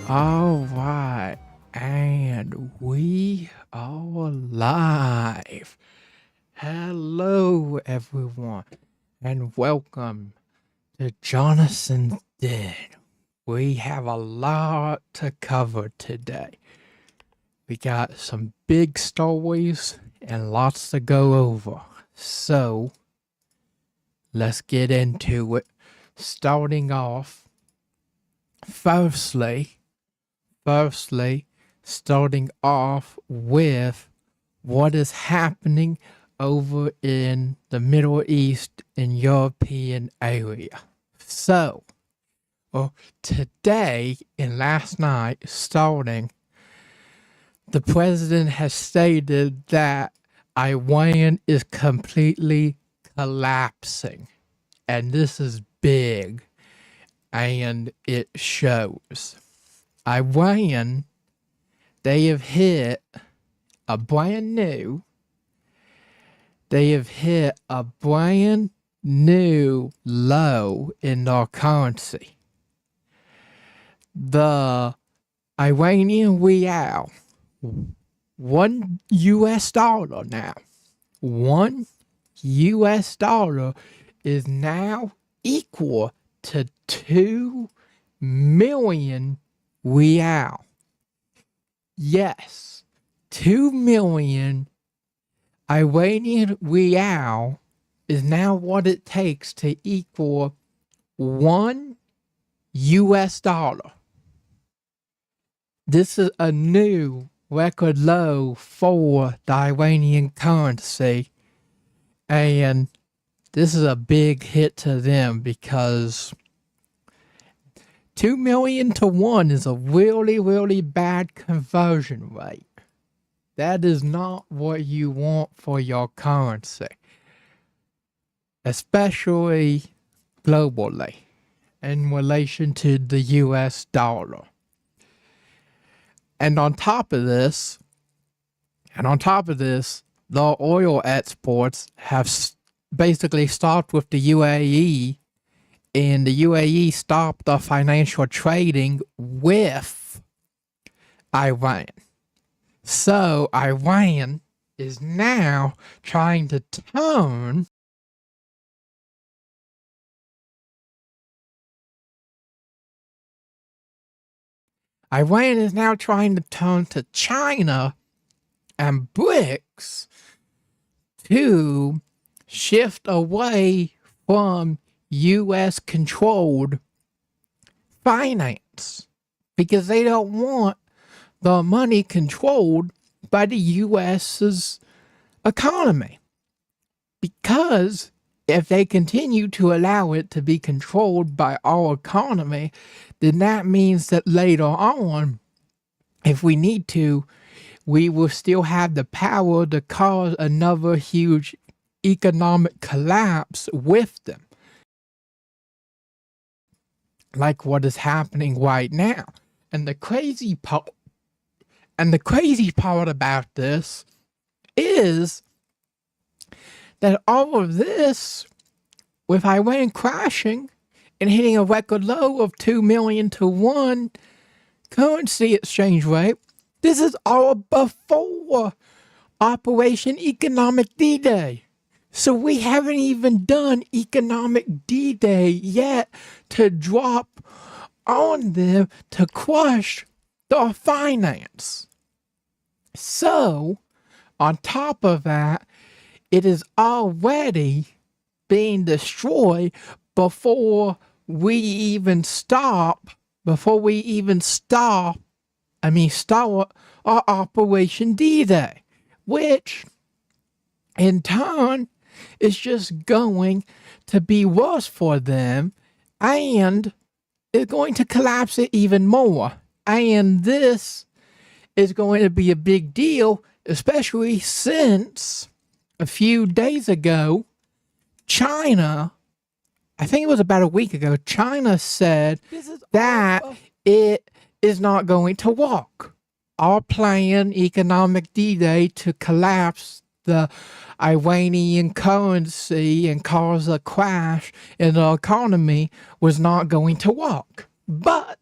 All right, and we are live. Hello, everyone, and welcome to Jonasanez Den. We have a lot to cover today. We got some big stories and lots to go over. So, let's get into it. Starting off, Firstly, starting off with what is happening over in the Middle East and European area. So, today and last night, the president has stated that Iran is completely collapsing. And this is big. And it shows. Iran, they have hit a brand new low in their currency. The Iranian rial, $1 now. $1 is now equal to 2 million rial. Yes, 2 million Iranian rial is now what it takes to equal $1. This is a new record low for the Iranian currency, and this is a big hit to them because 2 million to 1 is a really, really bad conversion rate. That is not what you want for your currency, especially globally in relation to the US dollar. And on top of this, the oil exports have basically stopped with the UAE, and the UAE stopped the financial trading with Iran. So Iran is now trying to turn to China and BRICS to shift away from US-controlled finance, because they don't want the money controlled by the US's economy. Because if they continue to allow it to be controlled by our economy, then that means that later on, if we need to, we will still have the power to cause another huge economic collapse with them, like what is happening right now. And the crazy part about this is that all of this, with Iran crashing and hitting a record low of 2 million to 1 currency exchange rate, this is all before Operation Economic D-Day. So we haven't even done Economic D-Day yet to drop on them to crush their finance. So, on top of that, it is already being destroyed before we even start our Operation D-Day, which in turn is just going to be worse for them, and it's going to collapse it even more. And this is going to be a big deal, especially since a few days ago, China, I think it was about a week ago, China said that it is not going to work. Our plan, Economic D-Day, to collapse the Iranian currency and cause a crash in the economy was not going to work. But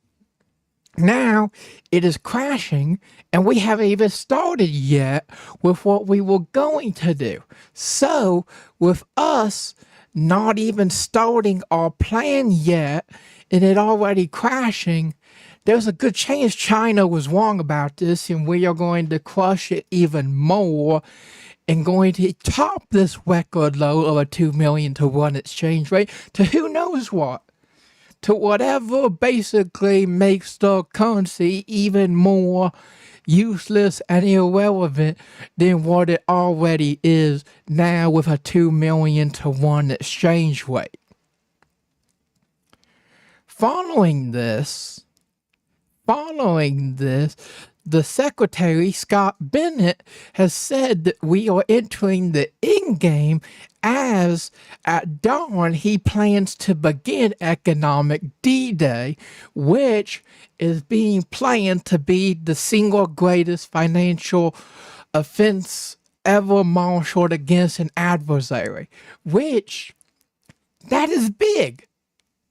now it is crashing, and we haven't even started yet with what we were going to do. So, with us not even starting our plan yet, and it already crashing, there's a good chance China was wrong about this, and we are going to crush it even more, and going to top this record low of a 2 million to 1 exchange rate to who knows what. To whatever basically makes the currency even more useless and irrelevant than what it already is now with a 2 million to 1 exchange rate. Following this, the Secretary, Scott Bennett, has said that we are entering the endgame, as at dawn he plans to begin Economic D-Day, which is being planned to be the single greatest financial offense ever marshaled against an adversary, which, that is big.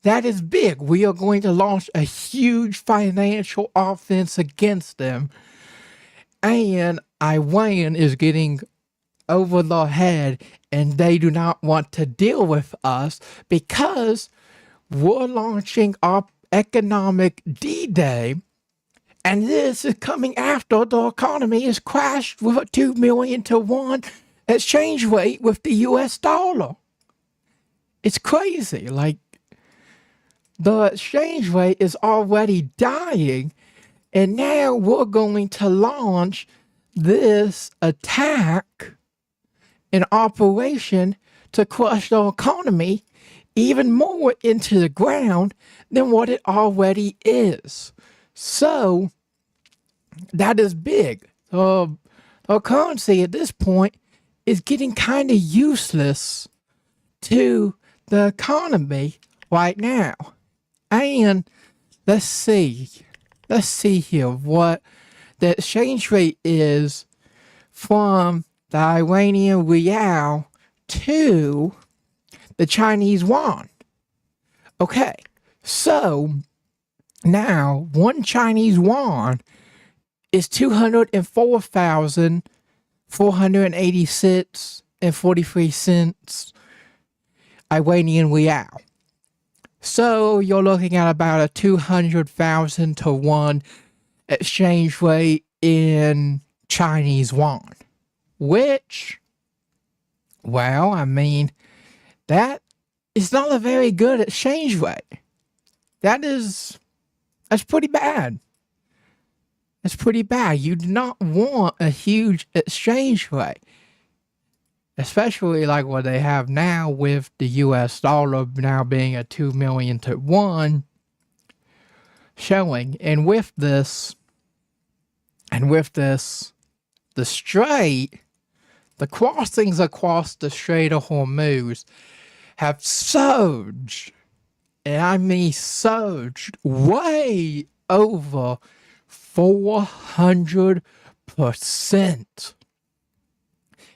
That is big. We are going to launch a huge financial offense against them. And Iran is getting over their head, and they do not want to deal with us because we're launching our Economic D-Day, and this is coming after the economy is crashed with a 2 million to 1 exchange rate with the US dollar. It's crazy. Like, the exchange rate is already dying, and now we're going to launch this attack, an operation to crush the economy, even more into the ground than what it already is. So that is big. Our currency at this point is getting kind of useless to the economy right now. And let's see here what the exchange rate is from the Iranian rial to the Chinese yuan. Okay, so now one Chinese yuan is 204,486.43 Iranian rial. So you're looking at about a 200,000 to 1 exchange rate in Chinese yuan, which, well, I mean, that is not a very good exchange rate. That's pretty bad. That's pretty bad. You do not want a huge exchange rate, especially like what they have now with the US dollar now being a 2 million to 1 showing. And with this, the Strait, the crossings across the Strait of Hormuz have surged, and I mean surged way over 400%.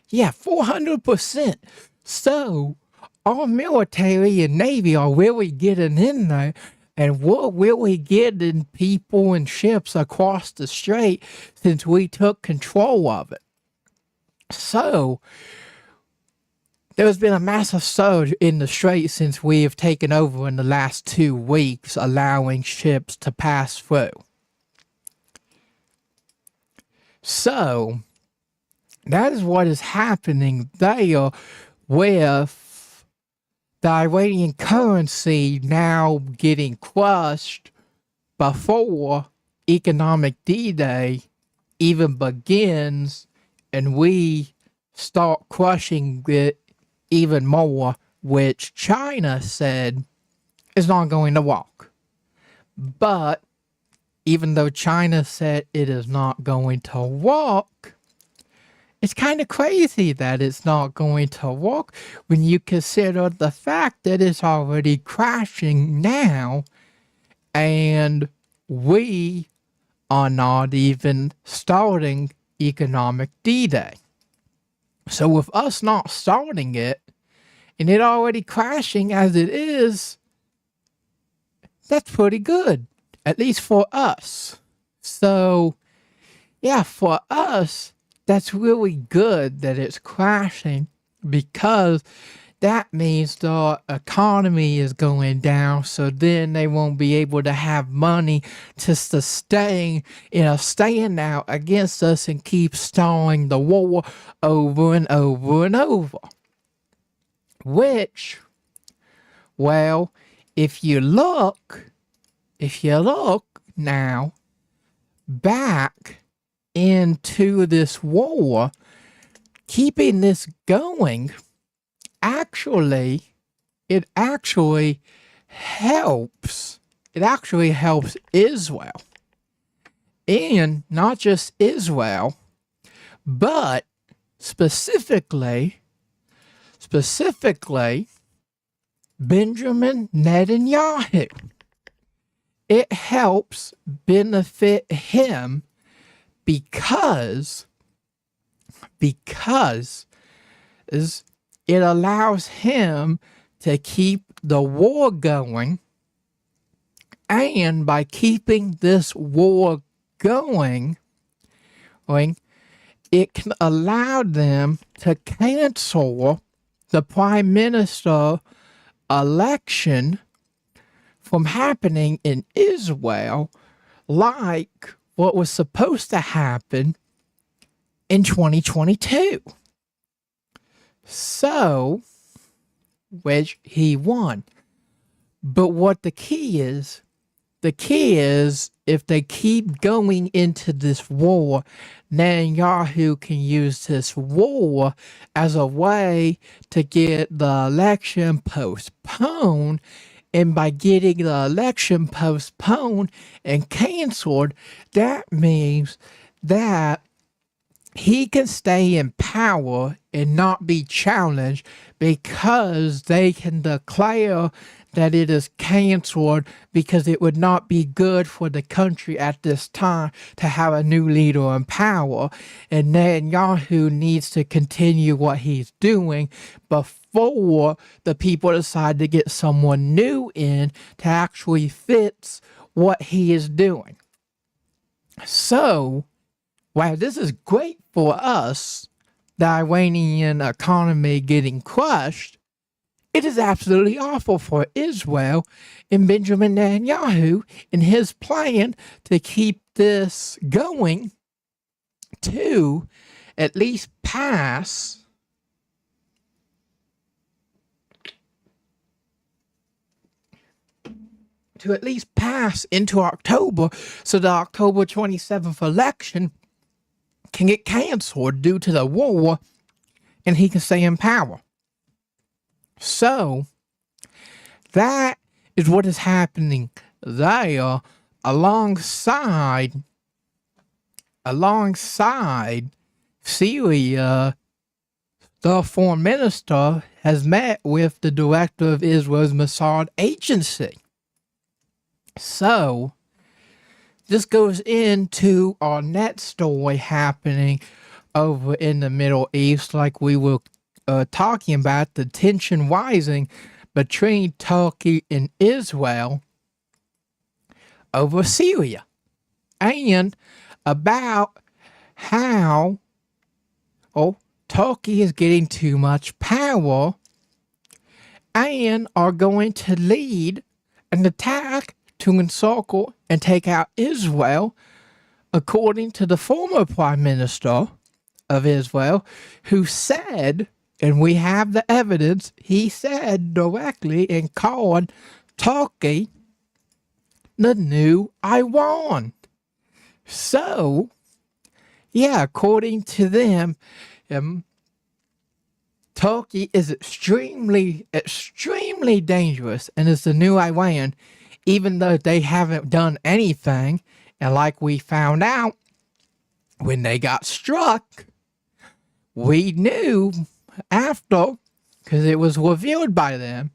Yeah, 400%. So our military and Navy are really getting in there, and we're really getting people and ships across the strait since we took control of it. So there's been a massive surge in the strait since we have taken over in the last 2 weeks, allowing ships to pass through. So that is what is happening there with the Iranian currency now getting crushed before economic D-Day even begins, and we start crushing it even more, which China said is not going to work. But even though China said it is not going to work, it's kind of crazy that it's not going to work when you consider the fact that it's already crashing now, and we are not even starting economic D-Day. So with us not starting it, and it already crashing as it is, that's pretty good, at least for us. So, yeah, for us, that's really good that it's crashing, because that means the economy is going down, so then they won't be able to have money to sustain, stand out against us and keep stalling the war over and over and over. Which, well, if you look now back into this war, keeping this going, it actually helps Israel. And not just Israel, but specifically Benjamin Netanyahu. It helps benefit him because it allows him to keep the war going, and by keeping this war going, it can allow them to cancel the prime minister election from happening in Israel, like what was supposed to happen in 2022. So, which he won. But what the key is the key is, if they keep going into this war, Netanyahu can use this war as a way to get the election postponed. And by getting the election postponed and canceled, that means that he can stay in power and not be challenged, because they can declare that it is canceled, because it would not be good for the country at this time to have a new leader in power. And Netanyahu needs to continue what he's doing before the people decide to get someone new in to actually fix what he is doing. So, while this is great for us, the Iranian economy getting crushed, it is absolutely awful for Israel and Benjamin Netanyahu and his plan to keep this going to at least pass into October, so the October 27th election can get canceled due to the war and he can stay in power. So, that is what is happening there, alongside Syria. The foreign minister has met with the director of Israel's Mossad agency. So, this goes into our next story happening over in the Middle East, like we were talking about, the tension rising between Turkey and Israel over Syria, and about how Turkey is getting too much power and are going to lead an attack to encircle and take out Israel, according to the former prime minister of Israel, who said, and we have the evidence, he said directly and called Turkey the new Iran. So, yeah, according to them, Turkey is extremely, extremely dangerous and is the new Iran, even though they haven't done anything. And like we found out when they got struck, we knew after, because it was revealed by them,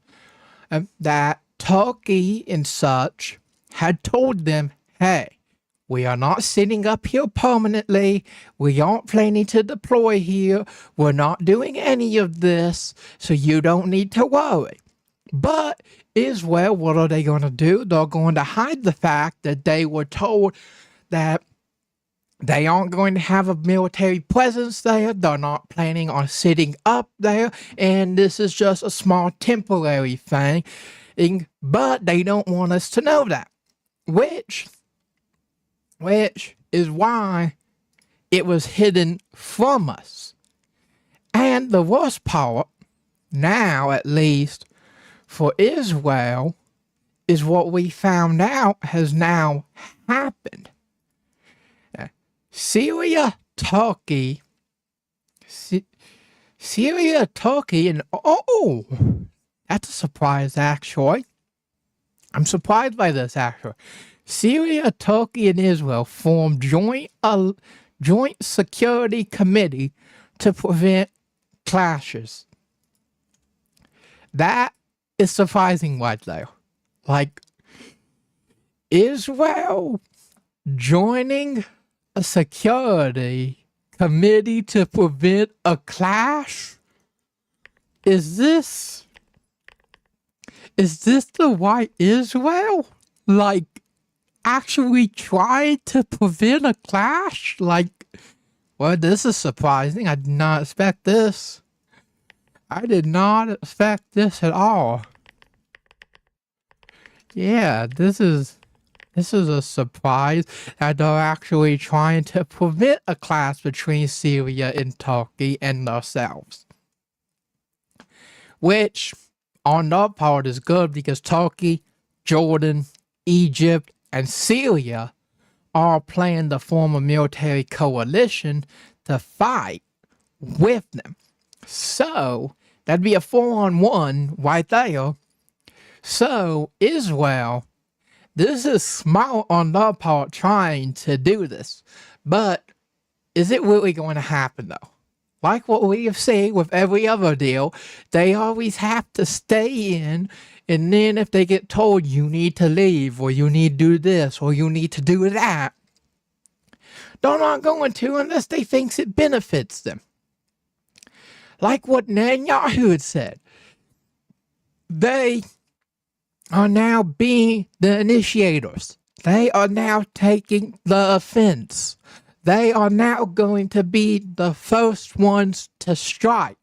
that Turkey and such had told them, hey, we are not sitting up here permanently. We aren't planning to deploy here. We're not doing any of this, so you don't need to worry. But Israel, what are they going to do? They're going to hide the fact that they were told that they aren't going to have a military presence there. They're not planning on sitting up there. And this is just a small temporary thing. But they don't want us to know that. Which is why it was hidden from us. And the worst part, now at least, for Israel, is what we found out has now happened. Syria, Turkey, and that's a surprise, actually. I'm surprised by this, actually. Syria, Turkey, and Israel formed a joint security committee to prevent clashes. That is surprising right there. Like, Israel joining a security committee to prevent a clash? Is this the white Israel? Like, actually trying to prevent a clash? Like, well, this is surprising. I did not expect this. I did not expect this at all. Yeah, this is a surprise that they're actually trying to prevent a clash between Syria and Turkey and themselves. Which, on their part, is good because Turkey, Jordan, Egypt, and Syria all plan to form a military coalition to fight with them. So that'd be a 4-on-1 right there. So Israel, this is smart on their part trying to do this, but is it really going to happen though? Like what we have seen with every other deal, they always have to stay in, and then if they get told you need to leave, or you need to do this, or you need to do that, they're not going to unless they think it benefits them. Like what Netanyahu had said. They are now being the initiators. They are now taking the offense. They are now going to be the first ones to strike.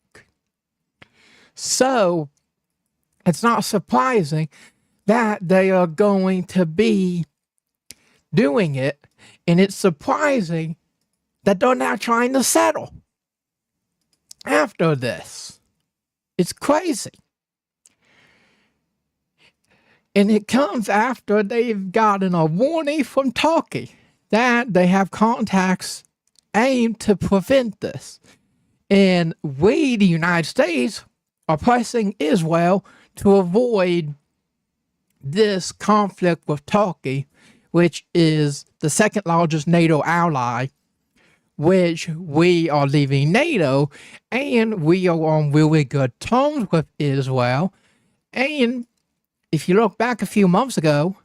So, it's not surprising that they are going to be doing it, and it's surprising that they're now trying to settle after this. It's crazy. And it comes after they've gotten a warning from Turkey that they have contacts aimed to prevent this. And we, the United States, are pressing Israel to avoid this conflict with Turkey, which is the second largest NATO ally, which we are leaving NATO, and we are on really good terms with Israel. And if you look back a few months ago,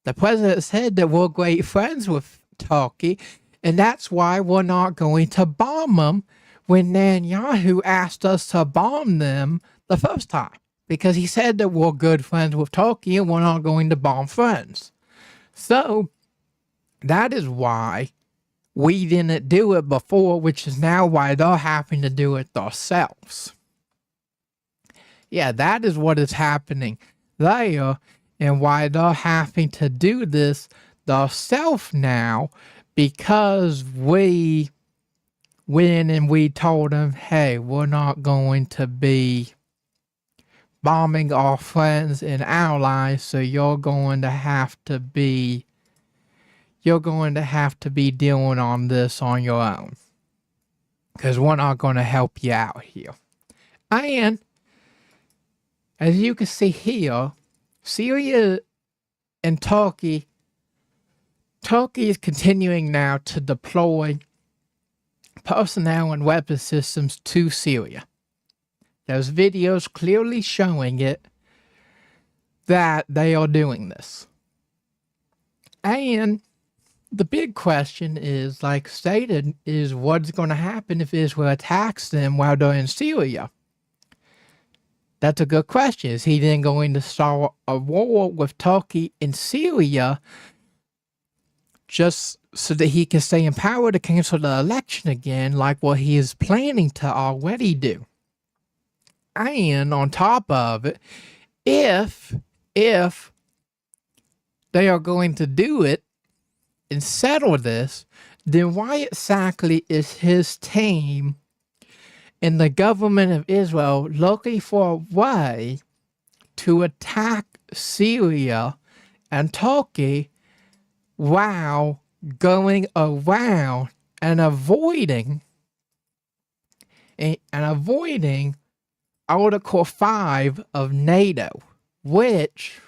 the president said that we're great friends with Turkey, and that's why we're not going to bomb them when Netanyahu asked us to bomb them the first time. Because he said that we're good friends with Turkey and we're not going to bomb friends. So, that is why we didn't do it before, which is now why they're having to do it themselves. Yeah, that is what is happening there, and why they're having to do this themselves now, because we went and we told them, hey, we're not going to be bombing our friends and allies, so you're going to have to be dealing on this on your own, because we're not going to help you out here. And as you can see here, Syria and Turkey is continuing now to deploy personnel and weapon systems to Syria. There's videos clearly showing it, that they are doing this. And the big question is, like stated, is what's going to happen if Israel attacks them while they're in Syria? That's a good question. Is he then going to start a war with Turkey in Syria just so that he can stay in power to cancel the election again, like what he is planning to already do? And on top of it, if they are going to do it and settle this, then why exactly is his team and the government of Israel looking for a way to attack Syria and Turkey while going around and avoiding Article 5 of NATO, which,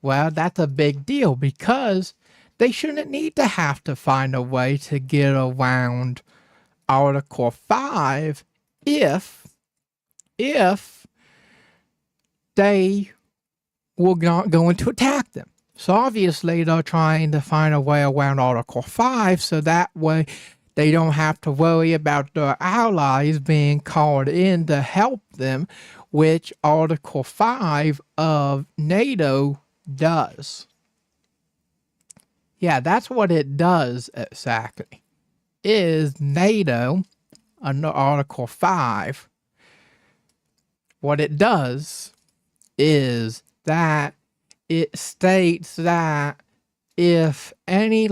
well, that's a big deal, because they shouldn't need to have to find a way to get around Article 5 if they were not going to attack them. So obviously they're trying to find a way around Article 5 so that way they don't have to worry about their allies being called in to help them, which Article 5 of NATO does. Yeah, that's what it does exactly. Is NATO, under Article 5, what it does is that it states that if any,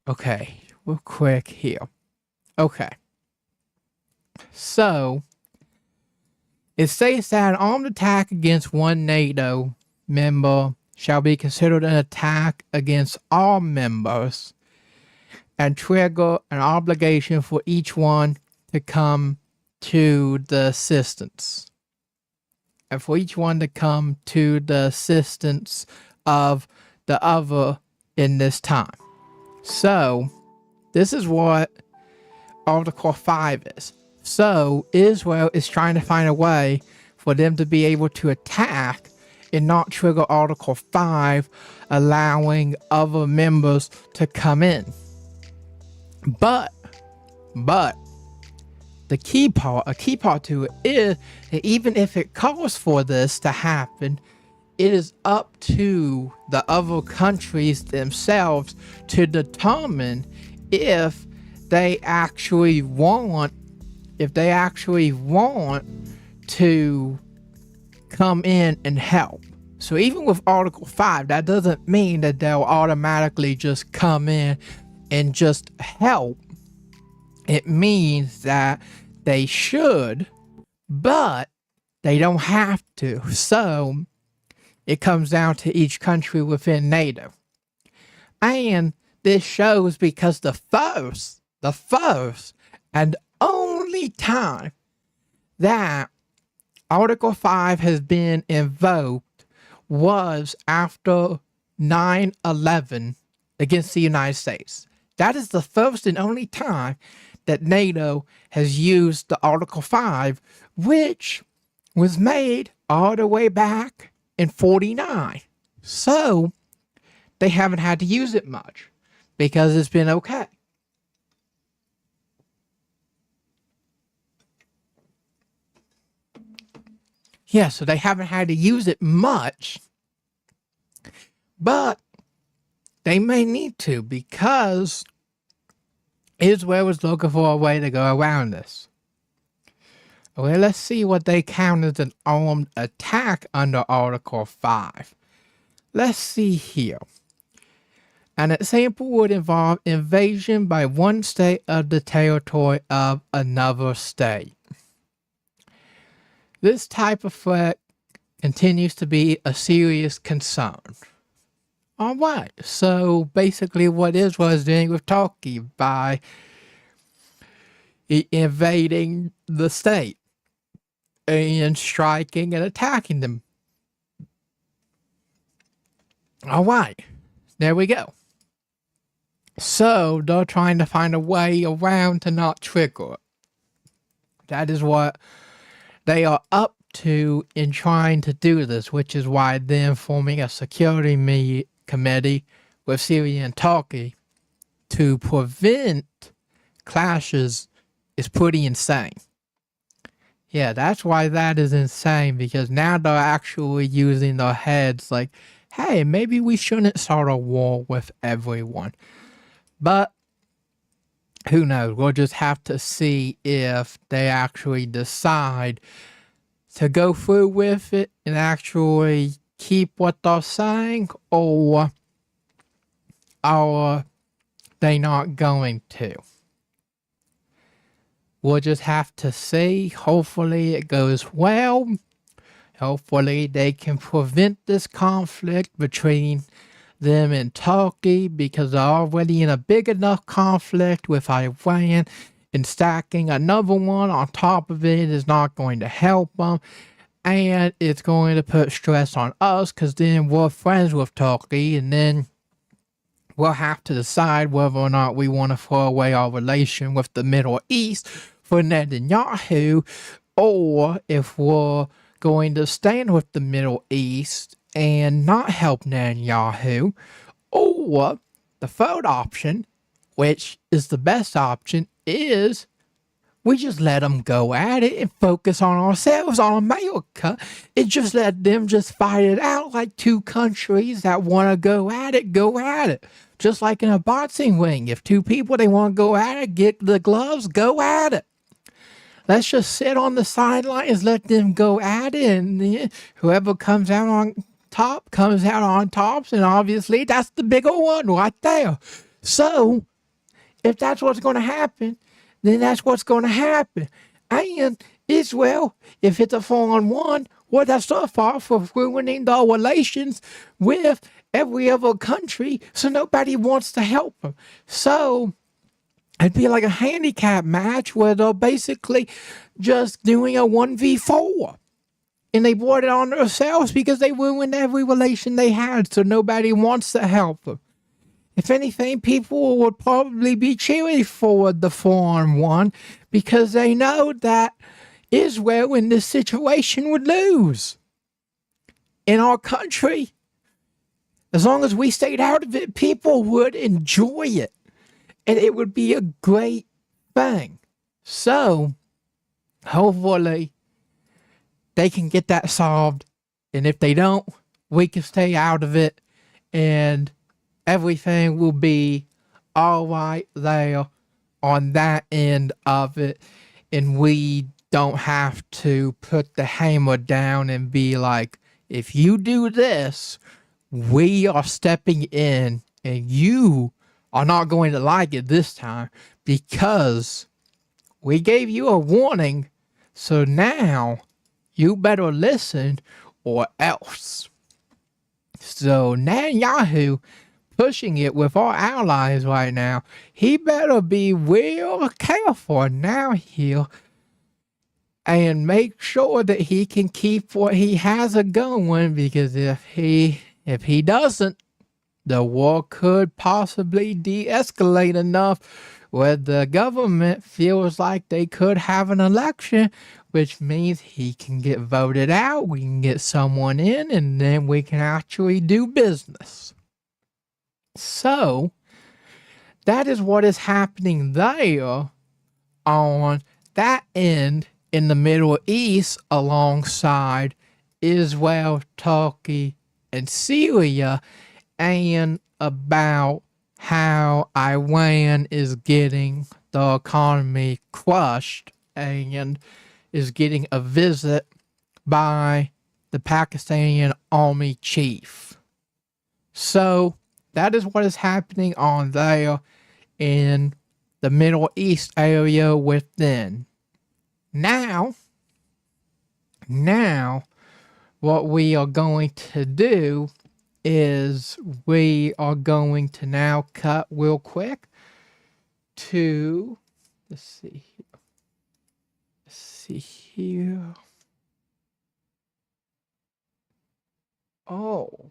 okay, real quick here. Okay. So, it states that an armed attack against one NATO member shall be considered an attack against all members and trigger an obligation for each one to come to the assistance. And for each one to come to the assistance of the other in this time. So, this is what Article 5 is. So, Israel is trying to find a way for them to be able to attack and not trigger Article 5, allowing other members to come in. But, a key part to it is that even if it calls for this to happen, it is up to the other countries themselves to determine if they actually want to come in and help. So even with Article 5, that doesn't mean that they'll automatically just come in and just help. It means that they should, but they don't have to. So it comes down to each country within NATO. And this shows because the first and only time that Article 5 has been invoked was after 9/11 against the United States. That is the first and only time that NATO has used the Article 5, which was made all the way back in 49. So they haven't had to use it much because it's been okay. Yeah, so they haven't had to use it much, but they may need to because Israel was looking for a way to go around this. Well, let's see what they count as an armed attack under Article 5. Let's see here. An example would involve invasion by one state of the territory of another state. This type of threat continues to be a serious concern. Alright, so basically what Israel is doing with Turkey by invading the state and striking and attacking them. Alright, there we go. So they're trying to find a way around to not trigger it. That is what they are up to in trying to do this, which is why them forming a security committee with Syria and Turkey to prevent clashes is pretty insane. Yeah, that's why that is insane, because now they're actually using their heads like, hey, maybe we shouldn't start a war with everyone. But who knows? We'll just have to see if they actually decide to go through with it and actually keep what they're saying, or are they not going to? We'll just have to see. Hopefully it goes well. Hopefully they can prevent this conflict between them and Turkey, because they're already in a big enough conflict with Iran, and stacking another one on top of it is not going to help them. And it's going to put stress on us, because then we're friends with Turkey, and then we'll have to decide whether or not we want to throw away our relation with the Middle East for Netanyahu, or if we're going to stand with the Middle East and not help Netanyahu, or the third option, which is the best option, is we just let them go at it and focus on ourselves, on America, and just let them just fight it out like two countries that want to go at it, go at it. Just like in a boxing ring, if two people, they want to go at it, get the gloves, go at it. Let's just sit on the sidelines, let them go at it, and whoever comes out on top comes out on top, and obviously that's the bigger one right there. So, if that's what's going to happen, then that's what's going to happen. And Israel, if it's a 4-on-1, Well, that's their fault for ruining the relations with every other country, so nobody wants to help them. So it'd be like a handicap match where they're basically just doing a 1v4. And they brought it on themselves because they ruined every relation they had, so nobody wants to help them. If anything, people would probably be cheering for the foreign one because they know that Israel in this situation would lose. In our country, as long as we stayed out of it, people would enjoy it. And it would be a great thing. So, hopefully, they can get that solved. And if they don't, we can stay out of it. And everything will be all right there on that end of it. And we don't have to put the hammer down and be like, if you do this, we are stepping in and you are not going to like it this time because we gave you a warning. So now you better listen or else. So Netanyahu pushing it with our allies right now. He better be real careful now here and make sure that he can keep what he has going, because if he doesn't, the war could possibly de-escalate enough where the government feels like they could have an election, which means he can get voted out, we can get someone in, and then we can actually do business. So, that is what is happening there on that end in the Middle East alongside Israel, Turkey, and Syria, and about how Iran is getting the economy crushed and is getting a visit by the Pakistani army chief. So that is what is happening on there in the Middle East area within. Now, what we are going to do is we are going to now cut real quick to, let's see here. Oh.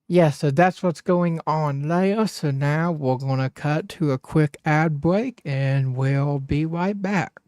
Yeah, so that's what's going on there. So now we're going to cut to a quick ad break and we'll be right back.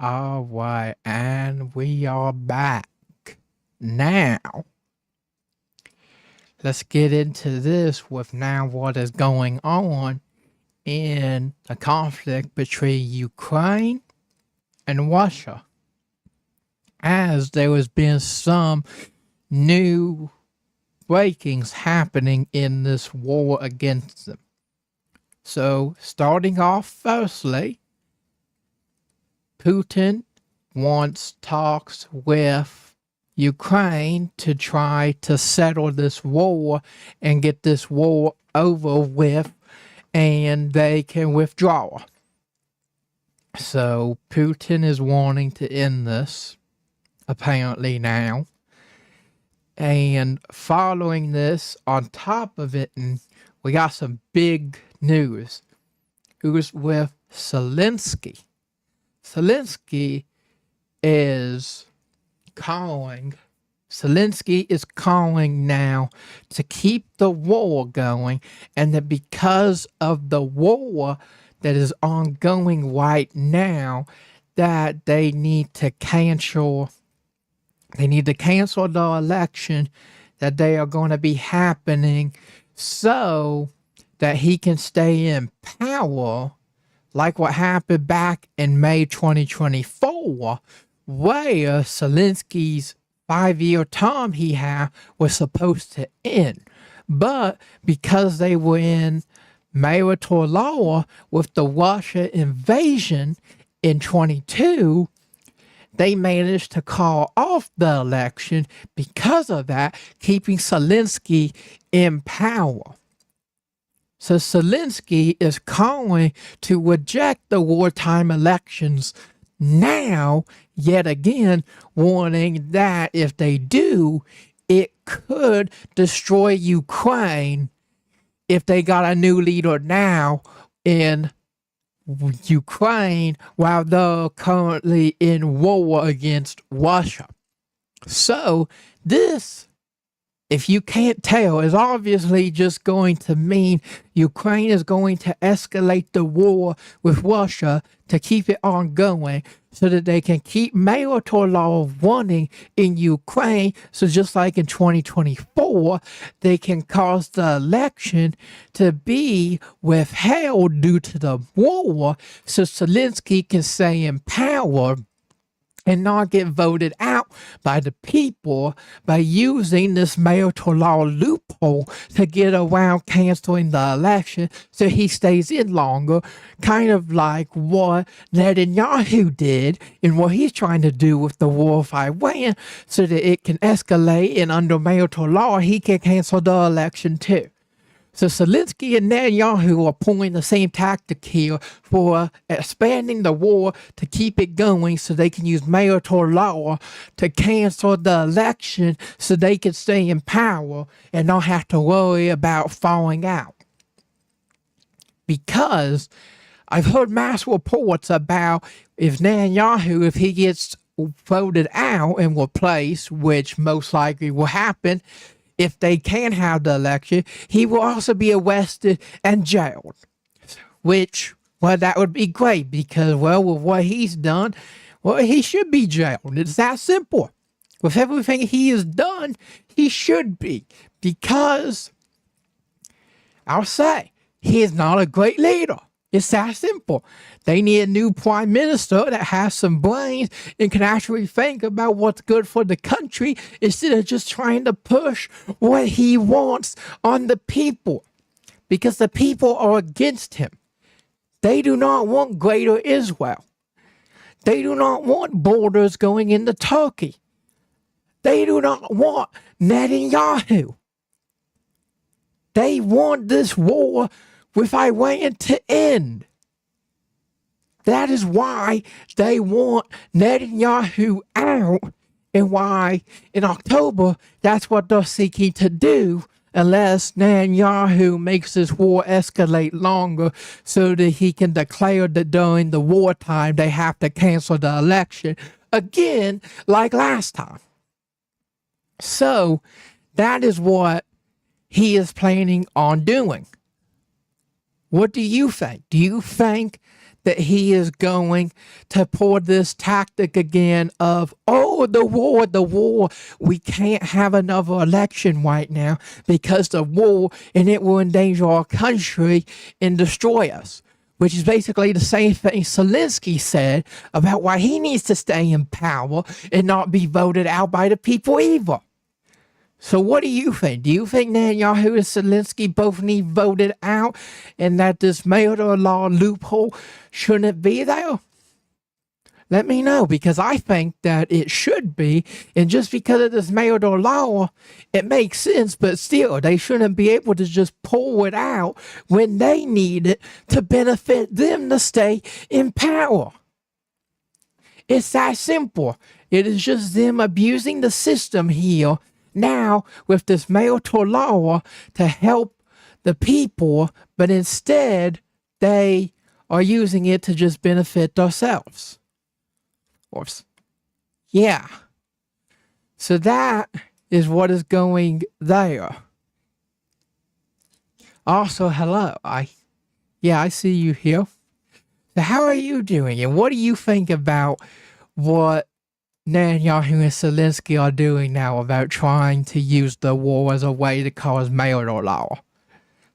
All right, and we are back. Now, let's get into this with now what is going on in the conflict between Ukraine and Russia. As there has been some new breakings happening in this war against them. So, starting off firstly, Putin wants talks with Ukraine to try to settle this war and get this war over with, and they can withdraw. So Putin is wanting to end this, apparently now. And following this, on top of it, we got some big news. Who's with Zelensky? Zelensky is calling now to keep the war going, and that because of the war that is ongoing right now, that they need to cancel the election that they are going to be happening so that he can stay in power, like what happened back in May 2024, where Zelensky's 5-year term he had was supposed to end. But because they were in marital law with the Russia invasion in 22, they managed to call off the election because of that, keeping Zelensky in power. So Zelensky is calling to reject the wartime elections now, yet again, warning that if they do, it could destroy Ukraine if they got a new leader now in Ukraine while they're currently in war against Russia. So this, if you can't tell, is obviously just going to mean Ukraine is going to escalate the war with Russia to keep it ongoing so that they can keep marital law running in Ukraine. So just like in 2024, they can cause the election to be withheld due to the war so Zelensky can stay in power and not get voted out by the people by using this marital law loophole to get around canceling the election so he stays in longer, kind of like what Netenyahu did and what he's trying to do with the war of Iran so that it can escalate, and under marital law he can cancel the election too. So Zelensky and Netanyahu are pulling the same tactic here for expanding the war to keep it going so they can use marital law to cancel the election so they can stay in power and not have to worry about falling out. because I've heard mass reports about if Netanyahu, if he gets voted out and replaced, which most likely will happen, if they can have the election, he will also be arrested and jailed. Which, well, that would be great because, well, with what he's done, well, he should be jailed. It's that simple. With everything he has done, he should be. Because, I'll say, he is not a great leader. It's that simple. They need a new prime minister that has some brains and can actually think about what's good for the country instead of just trying to push what he wants on the people. Because the people are against him. They do not want greater Israel. They do not want borders going into Turkey. They do not want Netanyahu. They want this war with Iran to end. That is why they want Netanyahu out, and why in October that's what they're seeking to do, unless Netanyahu makes this war escalate longer so that he can declare that during the wartime they have to cancel the election again like last time. So that is what he is planning on doing. What do you think? Do you think that he is going to pour this tactic again of, oh, the war, we can't have another election right now because the war, and it will endanger our country and destroy us? Which is basically the same thing Zelensky said about why he needs to stay in power and not be voted out by the people either. So what do you think? Do you think Netanyahu and Zelensky both need voted out and that this murder law loophole shouldn't be there? Let me know, because I think that it should be, and just because of this murder law, it makes sense, but still, they shouldn't be able to just pull it out when they need it to benefit them to stay in power. It's that simple. It is just them abusing the system here now with this marital law to help the people, but instead they are using it to just benefit themselves. Yeah. So that is what is going there. Also, hello. I see you here. So how are you doing? And what do you think about what Netanyahu and Zelensky are doing now about trying to use the war as a way to cause marital law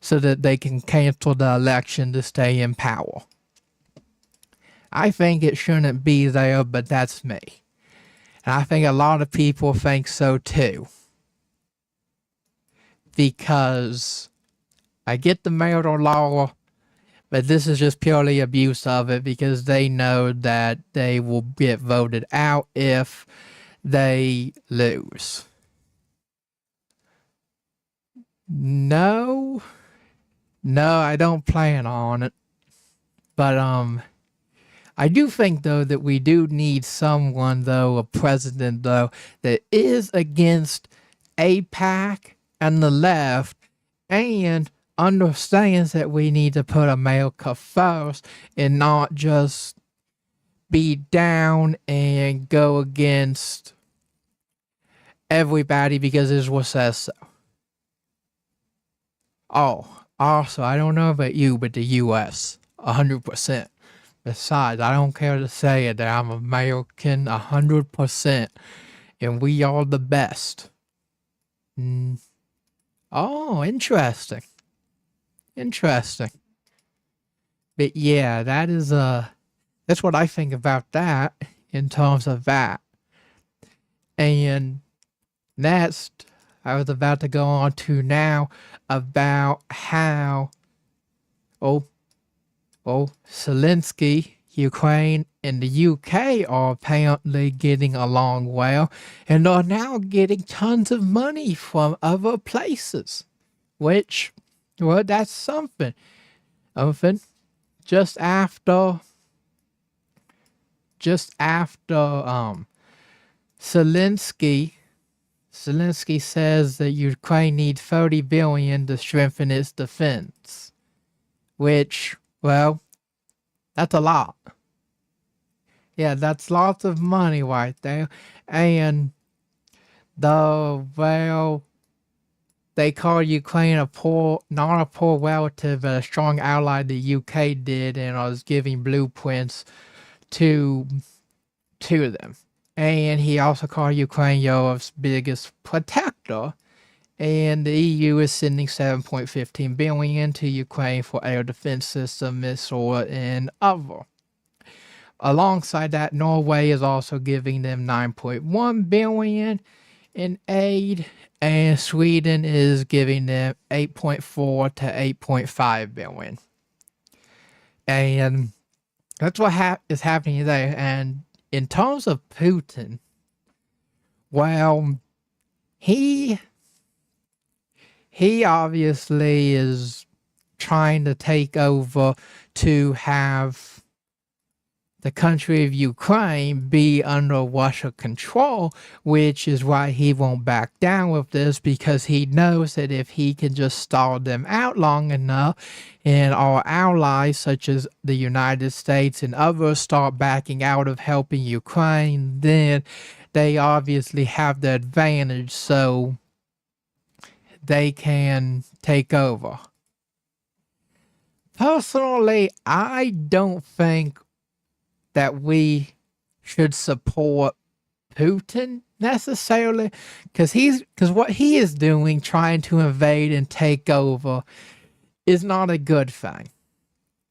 so that they can cancel the election to stay in power? I think it shouldn't be there, but that's me. And I think a lot of people think so too. Because I get the marital law, but this is just purely abuse of it because they know that they will get voted out if they lose. No, I don't plan on it. But I do think, though, that we do need someone, though, a president, though, that is against AIPAC and the left and understands that we need to put America first and not just be down and go against everybody because Israel says so. Oh, also, I don't know about you, but the U.S., 100%. Besides, I don't care to say it that I'm American 100%, and we are the best. Oh, interesting. But yeah, that's what I think about that in terms of that. And next, I was about to go on to now about how, Zelensky, Ukraine, and the UK are apparently getting along well and are now getting tons of money from other places, which, well, that's something. Just after Zelensky says that Ukraine needs $30 billion to strengthen its defense. which, well, that's a lot. Yeah, that's lots of money right there. And well, they call Ukraine a poor, not a poor relative, but a strong ally the UK did, and was giving blueprints to them. And he also called Ukraine Europe's biggest protector. And the EU is sending 7.15 billion to Ukraine for air defense system, missile, and other. Alongside that, Norway is also giving them 9.1 billion in aid, and Sweden is giving them 8.4 to 8.5 billion. And that's what is happening there. And in terms of Putin, well, he obviously is trying to take over to have the country of Ukraine be under Russia control, which is why he won't back down with this, because he knows that if he can just stall them out long enough and our allies such as the United States and others start backing out of helping Ukraine, then they obviously have the advantage, so they can take over. Personally, I don't think that we should support Putin necessarily, because what he is doing, trying to invade and take over, is not a good thing.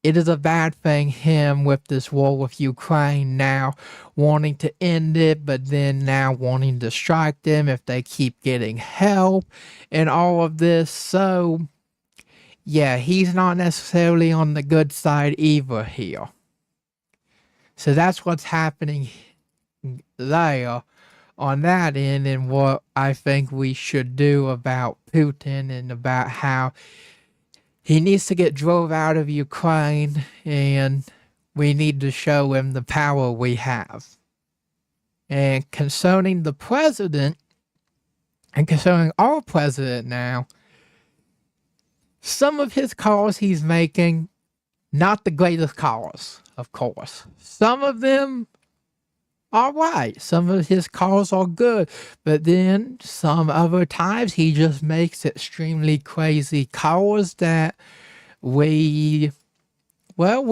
It is a bad thing, him with this war with Ukraine now wanting to end it, but then now wanting to strike them if they keep getting help and all of this. So yeah, he's not necessarily on the good side either here. So that's what's happening there on that end, and what I think we should do about Putin and about how he needs to get drove out of Ukraine, and we need to show him the power we have. And concerning the president, and concerning our president now, some of his calls he's making, not the greatest calls, of course. Some of them are right. Some of his calls are good. But then some other times he just makes extremely crazy calls that we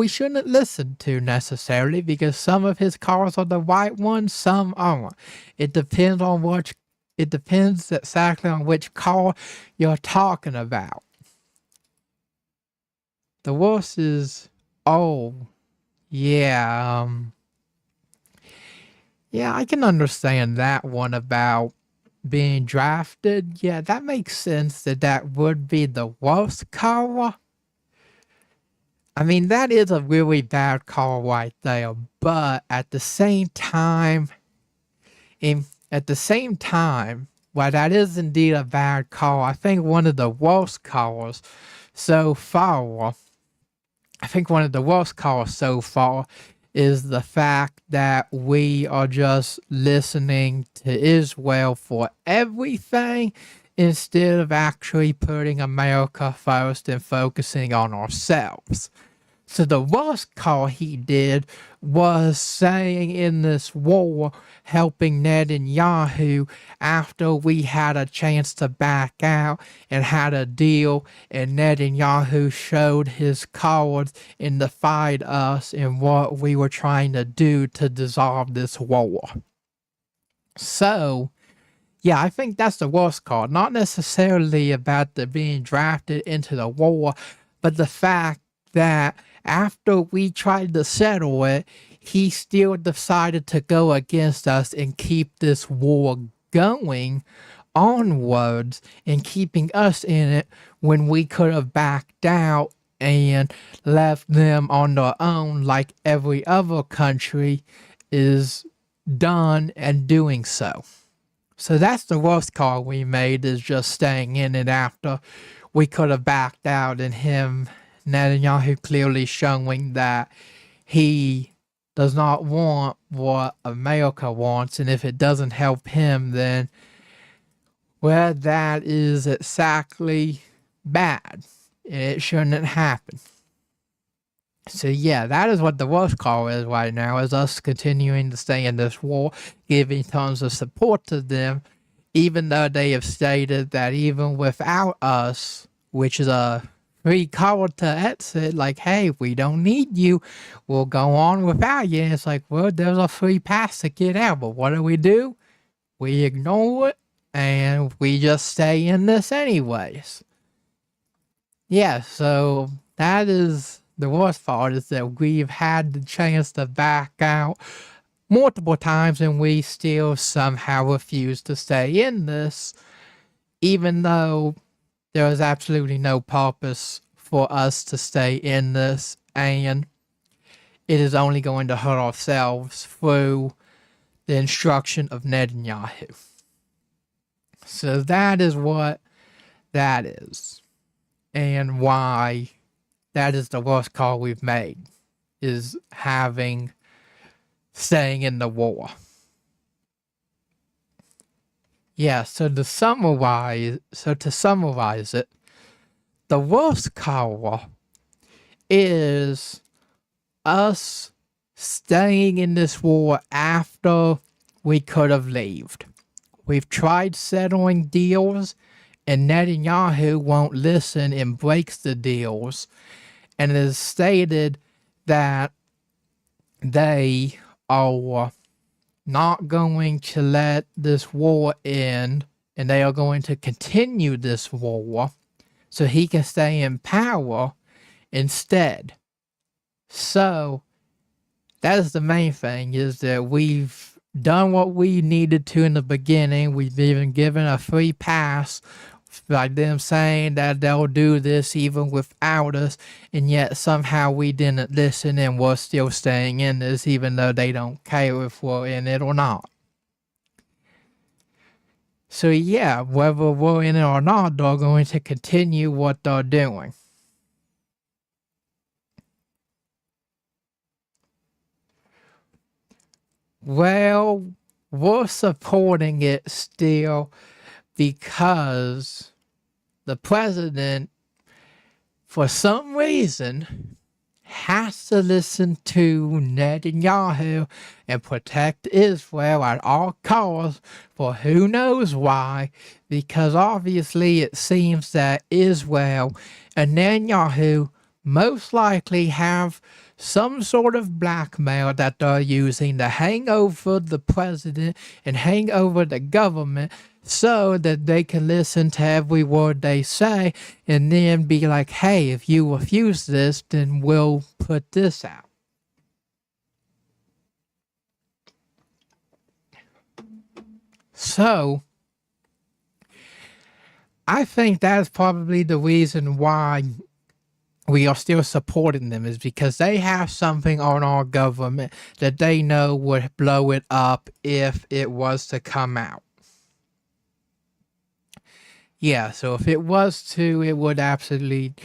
shouldn't listen to necessarily, because some of his calls are the right ones, some aren't. It depends exactly on which call you're talking about. The worst is, yeah, I can understand that one about being drafted. Yeah, that makes sense that would be the worst call. I mean, that is a really bad call right there, but at the same time, while that is indeed a bad call, I think one of the worst calls so far is the fact that we are just listening to Israel for everything instead of actually putting America first and focusing on ourselves. So the worst call he did was saying in this war, helping Netanyahu after we had a chance to back out and had a deal, and Netanyahu showed his cards and defied us in what we were trying to do to dissolve this war. So yeah, I think that's the worst call. Not necessarily about the being drafted into the war, but the fact that after we tried to settle it, he still decided to go against us and keep this war going onwards and keeping us in it when we could have backed out and left them on their own like every other country is done and doing so. So that's the worst call we made, is just staying in it after we could have backed out, and Netanyahu clearly showing that he does not want what America wants, and if it doesn't help him, then, well, that is exactly bad. It shouldn't happen. So yeah, that is what the worst call is right now, is us continuing to stay in this war, giving tons of support to them, even though they have stated that even without us, which is a free call to exit, like, hey, we don't need you, we'll go on without you. And it's like, well, there's a free pass to get out, but what do? We ignore it, and we just stay in this anyways. Yeah, so that is the worst part, is that we've had the chance to back out multiple times and we still somehow refuse to stay in this, even though there is absolutely no purpose for us to stay in this, and it is only going to hurt ourselves through the instruction of Netanyahu. So that is what that is, and why that is the worst call we've made, is staying in the war. Yeah, so to summarize it, the worst call is us staying in this war after we could have left. We've tried settling deals, and Netanyahu won't listen and breaks the deals, and it is stated that they are not going to let this war end, and they are going to continue this war so he can stay in power instead. So that is the main thing, is that we've done what we needed to in the beginning. We've even given a free pass by them saying that they'll do this even without us, and yet somehow we didn't listen and we're still staying in this, even though they don't care if we're in it or not. So yeah, whether we're in it or not, they're going to continue what they're doing. Well, we're supporting it still because the president, for some reason, has to listen to Netanyahu and protect Israel at all costs, for who knows why, because obviously it seems that Israel and Netanyahu most likely have some sort of blackmail that they're using to hang over the president and hang over the government, so that they can listen to every word they say and then be like, hey, if you refuse this, then we'll put this out. So I think that's probably the reason why we are still supporting them, is because they have something on our government that they know would blow it up if it was to come out. Yeah, so if it was to, it would absolutely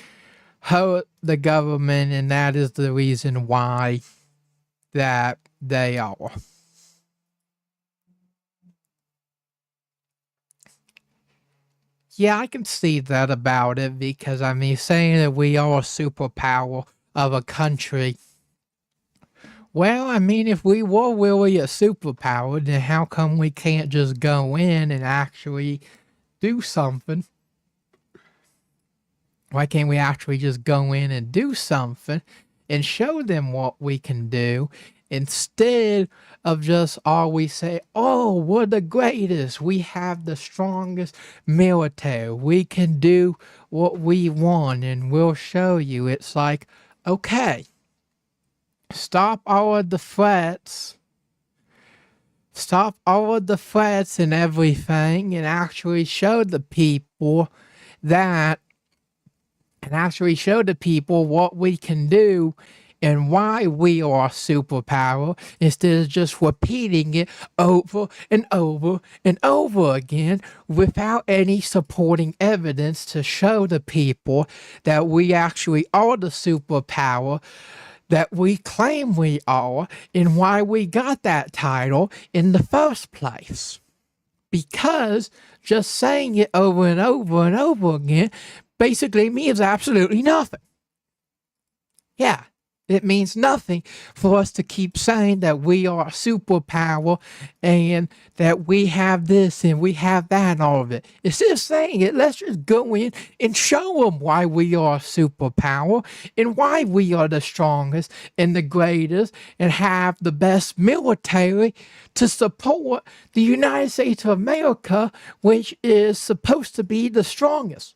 hurt the government, and that is the reason why that they are. Yeah, I can see that about it, because I mean, saying that we are a superpower of a country, well, I mean, if we were really a superpower, then how come we can't just go in and actually do something? Why can't we actually just go in and do something and show them what we can do, instead of just always say, oh, we're the greatest, we have the strongest military, we can do what we want and we'll show you. It's like, okay, stop all of the threats and everything, and actually show the people what we can do and why we are a superpower, instead of just repeating it over and over and over again without any supporting evidence to show the people that we actually are the superpower that we claim we are, and why we got that title in the first place. Because just saying it over and over and over again basically means absolutely nothing. Yeah, It means nothing for us to keep saying that we are a superpower and that we have this and we have that and all of it. Instead of saying it, let's just go in and show them why we are a superpower and why we are the strongest and the greatest and have the best military to support the United States of America, which is supposed to be the strongest.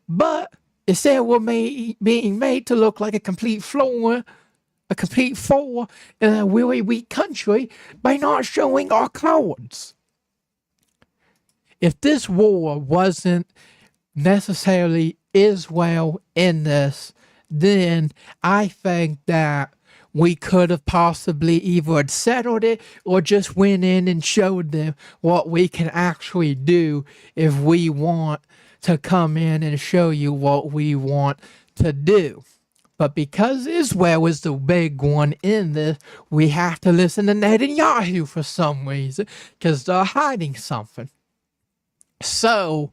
But instead, we're being made to look like a complete fool in a really weak country by not showing our cards. If this war wasn't necessarily Israel in this, then I think that we could have possibly either settled it or just went in and showed them what we can actually do if we want to come in and show you what we want to do. But because Israel is the big one in this, we have to listen to Netenyahu for some reason, because they're hiding something. So,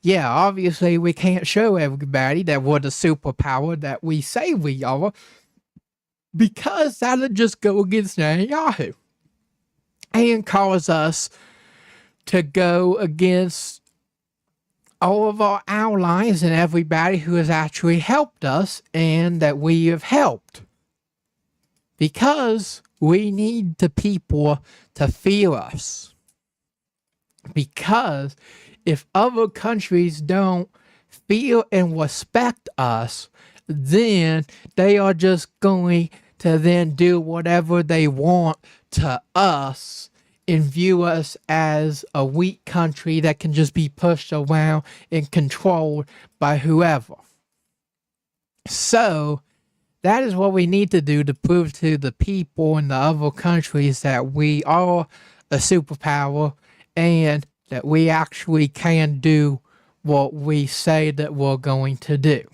yeah, obviously we can't show everybody that we're the superpower that we say we are, because that'll just go against Netanyahu and cause us to go against all of our allies and everybody who has actually helped us and that we have helped. Because we need the people to fear us. Because if other countries don't fear and respect us, then they are just going to then do whatever they want to us and view us as a weak country that can just be pushed around and controlled by whoever. So, that is what we need to do to prove to the people in the other countries that we are a superpower and that we actually can do what we say that we're going to do.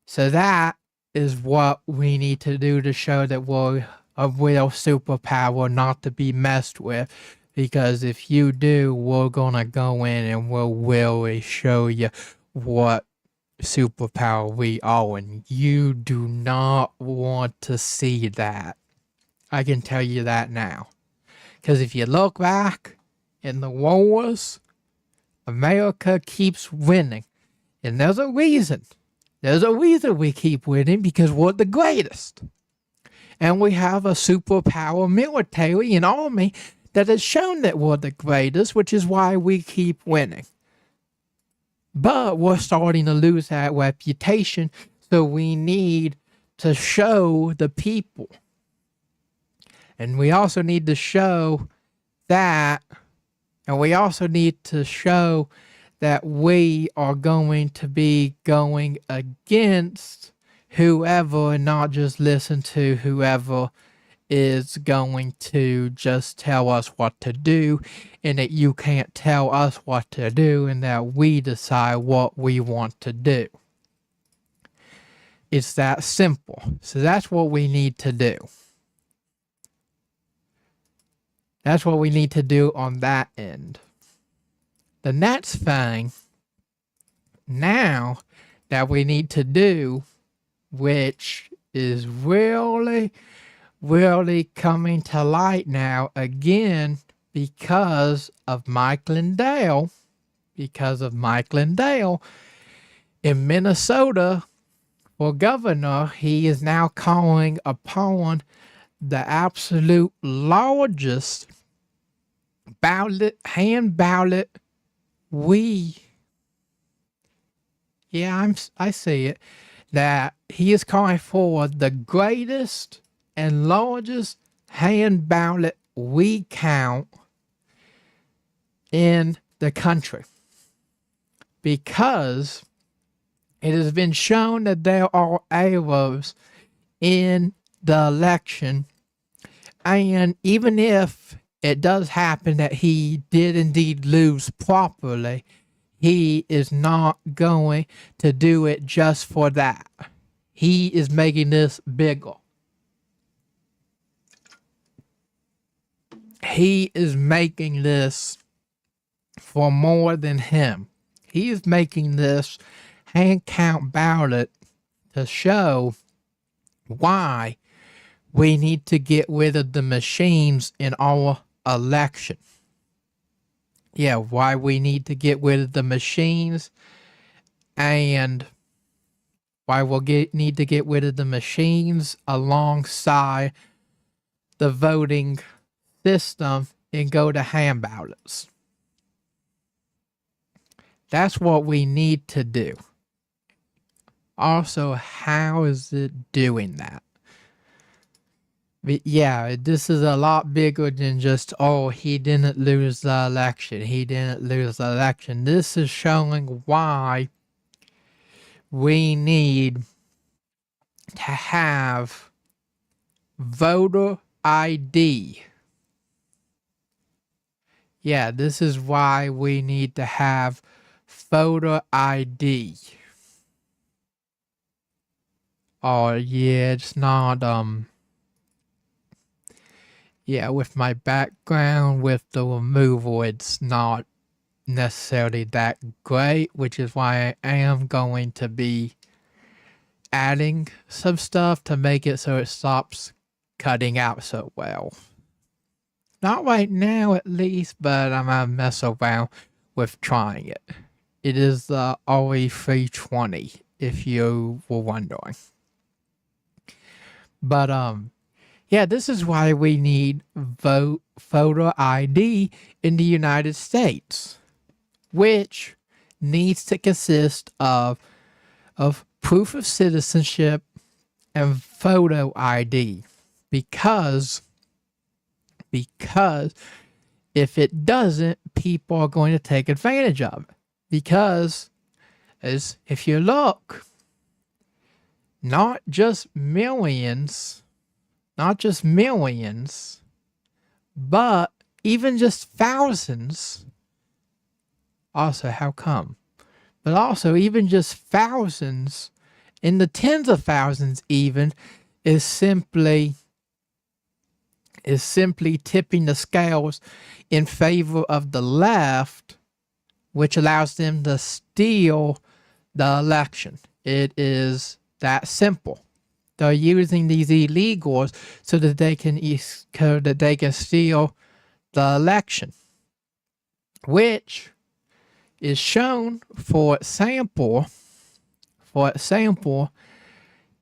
So that is what we need to do to show that we're a real superpower, not to be messed with, because if you do, we're gonna go in and we'll really show you what superpower we are, and you do not want to see that. I can tell you that now. Because if you look back in the wars, America keeps winning. And there's a reason. There's a reason we keep winning, because we're the greatest. And we have a superpower military and army that has shown that we're the greatest, which is why we keep winning. But we're starting to lose that reputation, so we need to show the people. And we also need to show that, and we also need to show that we are going to be going against whoever and not just listen to whoever is going to just tell us what to do, and that you can't tell us what to do, and that we decide what we want to do. It's that simple. So that's what we need to do. That's what we need to do on that end. The next thing now that we need to do, which is really coming to light now again because of Mike Lindell, in Minnesota for governor. He is now calling upon the absolute largest hand ballot I see it, that he is calling for the greatest and largest hand ballot recount in the country, because it has been shown that there are errors in the election, and even if it does happen that he did indeed lose properly, he is not going to do it just for that. He is making this bigger. He is making this for more than him. He is making this hand count ballot to show why we need to get rid of the machines in our election. Yeah, why we need to get rid of the machines, and why we'll need to get rid of the machines alongside the voting system and go to hand ballots. That's what we need to do. Also, how is it doing that? But yeah, this is a lot bigger than just, oh, he didn't lose the election. He didn't lose the election. This is showing why we need to have voter ID. Yeah, this is why we need to have voter ID. Oh, yeah, it's not, yeah, with my background, with the removal, it's not necessarily that great, which is why I am going to be adding some stuff to make it so it stops cutting out so well. Not right now, at least, but I'm gonna mess around with trying it. It is the RE320, if you were wondering. But, yeah, this is why we need voter ID in the United States, which needs to consist of proof of citizenship and photo ID, because if it doesn't, people are going to take advantage of it. Because, as if you look, not just millions, but even just thousands. Also, how come? But also, even just thousands, in the tens of thousands even, is simply tipping the scales in favor of the left, which allows them to steal the election. It is that simple. They're using these illegals so that they can steal the election, which is shown for example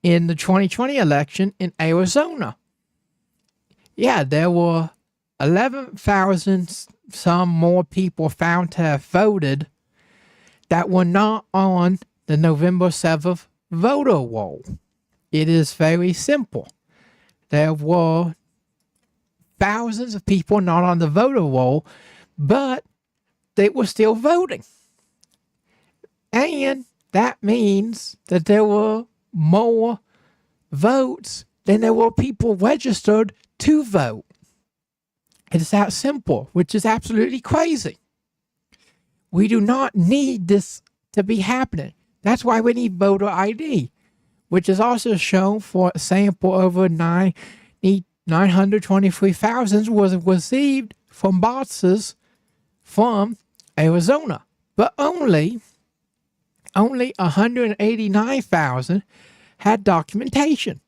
in the 2020 election in Arizona. Yeah, there were 11,000 some more people found to have voted that were not on the November 7th voter roll. It is very simple. There were thousands of people not on the voter roll, but they were still voting. And that means that there were more votes than there were people registered to vote. It's that simple, which is absolutely crazy. We do not need this to be happening. That's why we need voter ID, which is also shown for a sample over 923,000 was received from boxes from Arizona, but only 189,000 had documentation,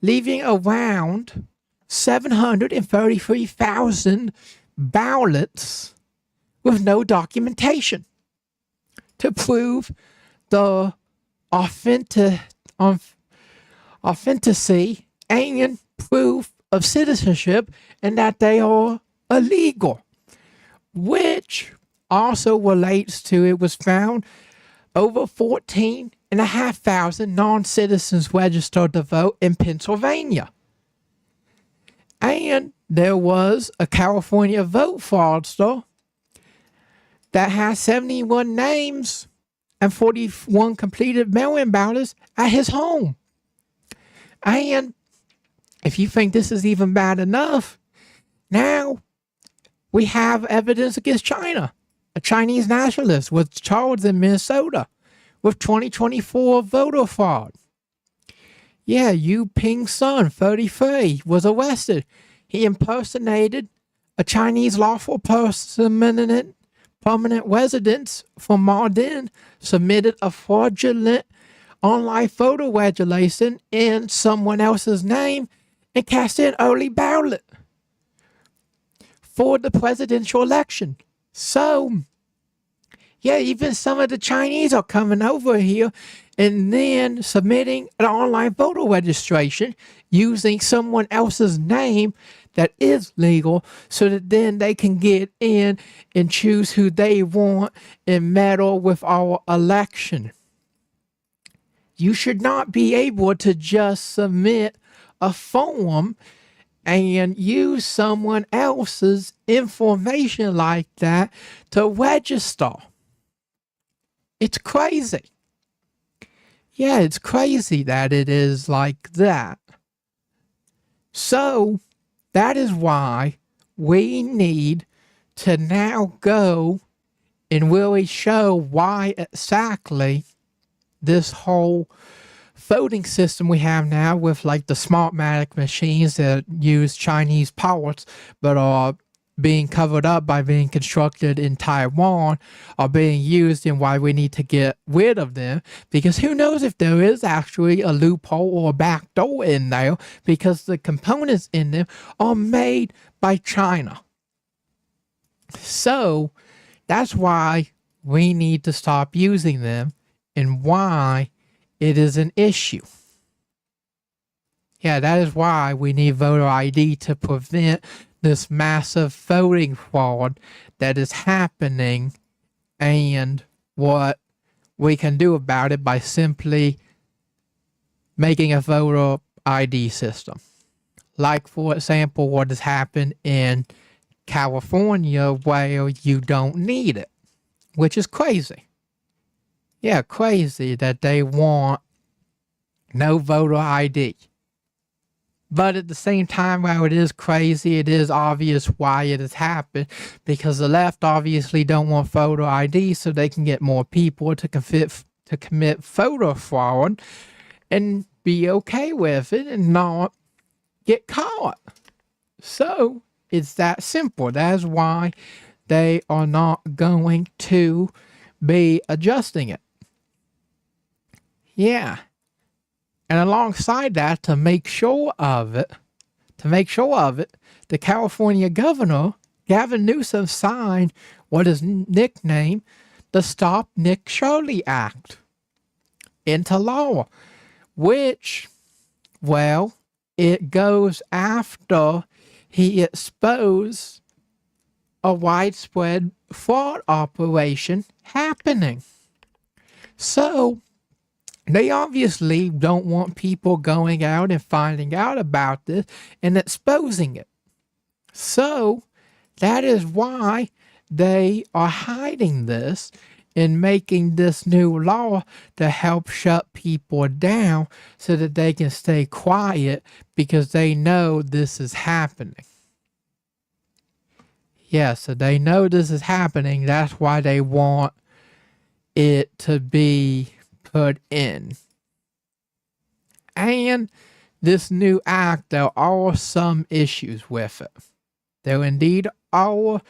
leaving around 733,000 ballots with no documentation to prove the authenticity and proof of citizenship and that they are illegal, which also relates to it was found over 14,500 non-citizens registered to vote in Pennsylvania. And there was a California vote fraudster that has 71 names and 41 completed mail-in ballots at his home. And if you think this is even bad enough, now we have evidence against China. A Chinese nationalist was charged in Minnesota with 2024 voter fraud. Yeah, Yu Ping's son, 33, was arrested. He impersonated a Chinese lawful permanent resident from Mardin, submitted a fraudulent online photo regulation in someone else's name and cast in early ballot for the presidential election. So, yeah, even some of the Chinese are coming over here and then submitting an online voter registration using someone else's name that is legal so that then they can get in and choose who they want and meddle with our election. You should not be able to just submit a form and use someone else's information like that to register. It's crazy. Yeah, it's crazy that it is like that. So, that is why we need to now go and really show why exactly this whole voting system we have now with like the Smartmatic machines that use Chinese parts but are being covered up by being constructed in Taiwan are being used, and why we need to get rid of them, because who knows if there is actually a loophole or a backdoor in there, because the components in them are made by China. So that's why we need to stop using them and why it is an issue. Yeah, that is why we need voter ID to prevent this massive voting fraud that is happening, and what we can do about it by simply making a voter ID system. Like, for example, what has happened in California where you don't need it, which is crazy. Yeah, crazy that they want no voter ID. But at the same time, while it is crazy, it is obvious why it has happened, because the left obviously don't want voter ID so they can get more people to commit voter fraud and be okay with it and not get caught. So it's that simple. That's why they are not going to be adjusting it. Yeah. And alongside that, to make sure of it, the California governor, Gavin Newsom, signed what is nicknamed the Stop Nick Shirley Act into law, which, well, it goes after he exposed a widespread fraud operation happening. So, they obviously don't want people going out and finding out about this and exposing it. So, that is why they are hiding this and making this new law to help shut people down so that they can stay quiet, because they know this is happening. Yeah, so they know this is happening. That's why they want it to be put in. And this new act, there are some issues with it. There indeed are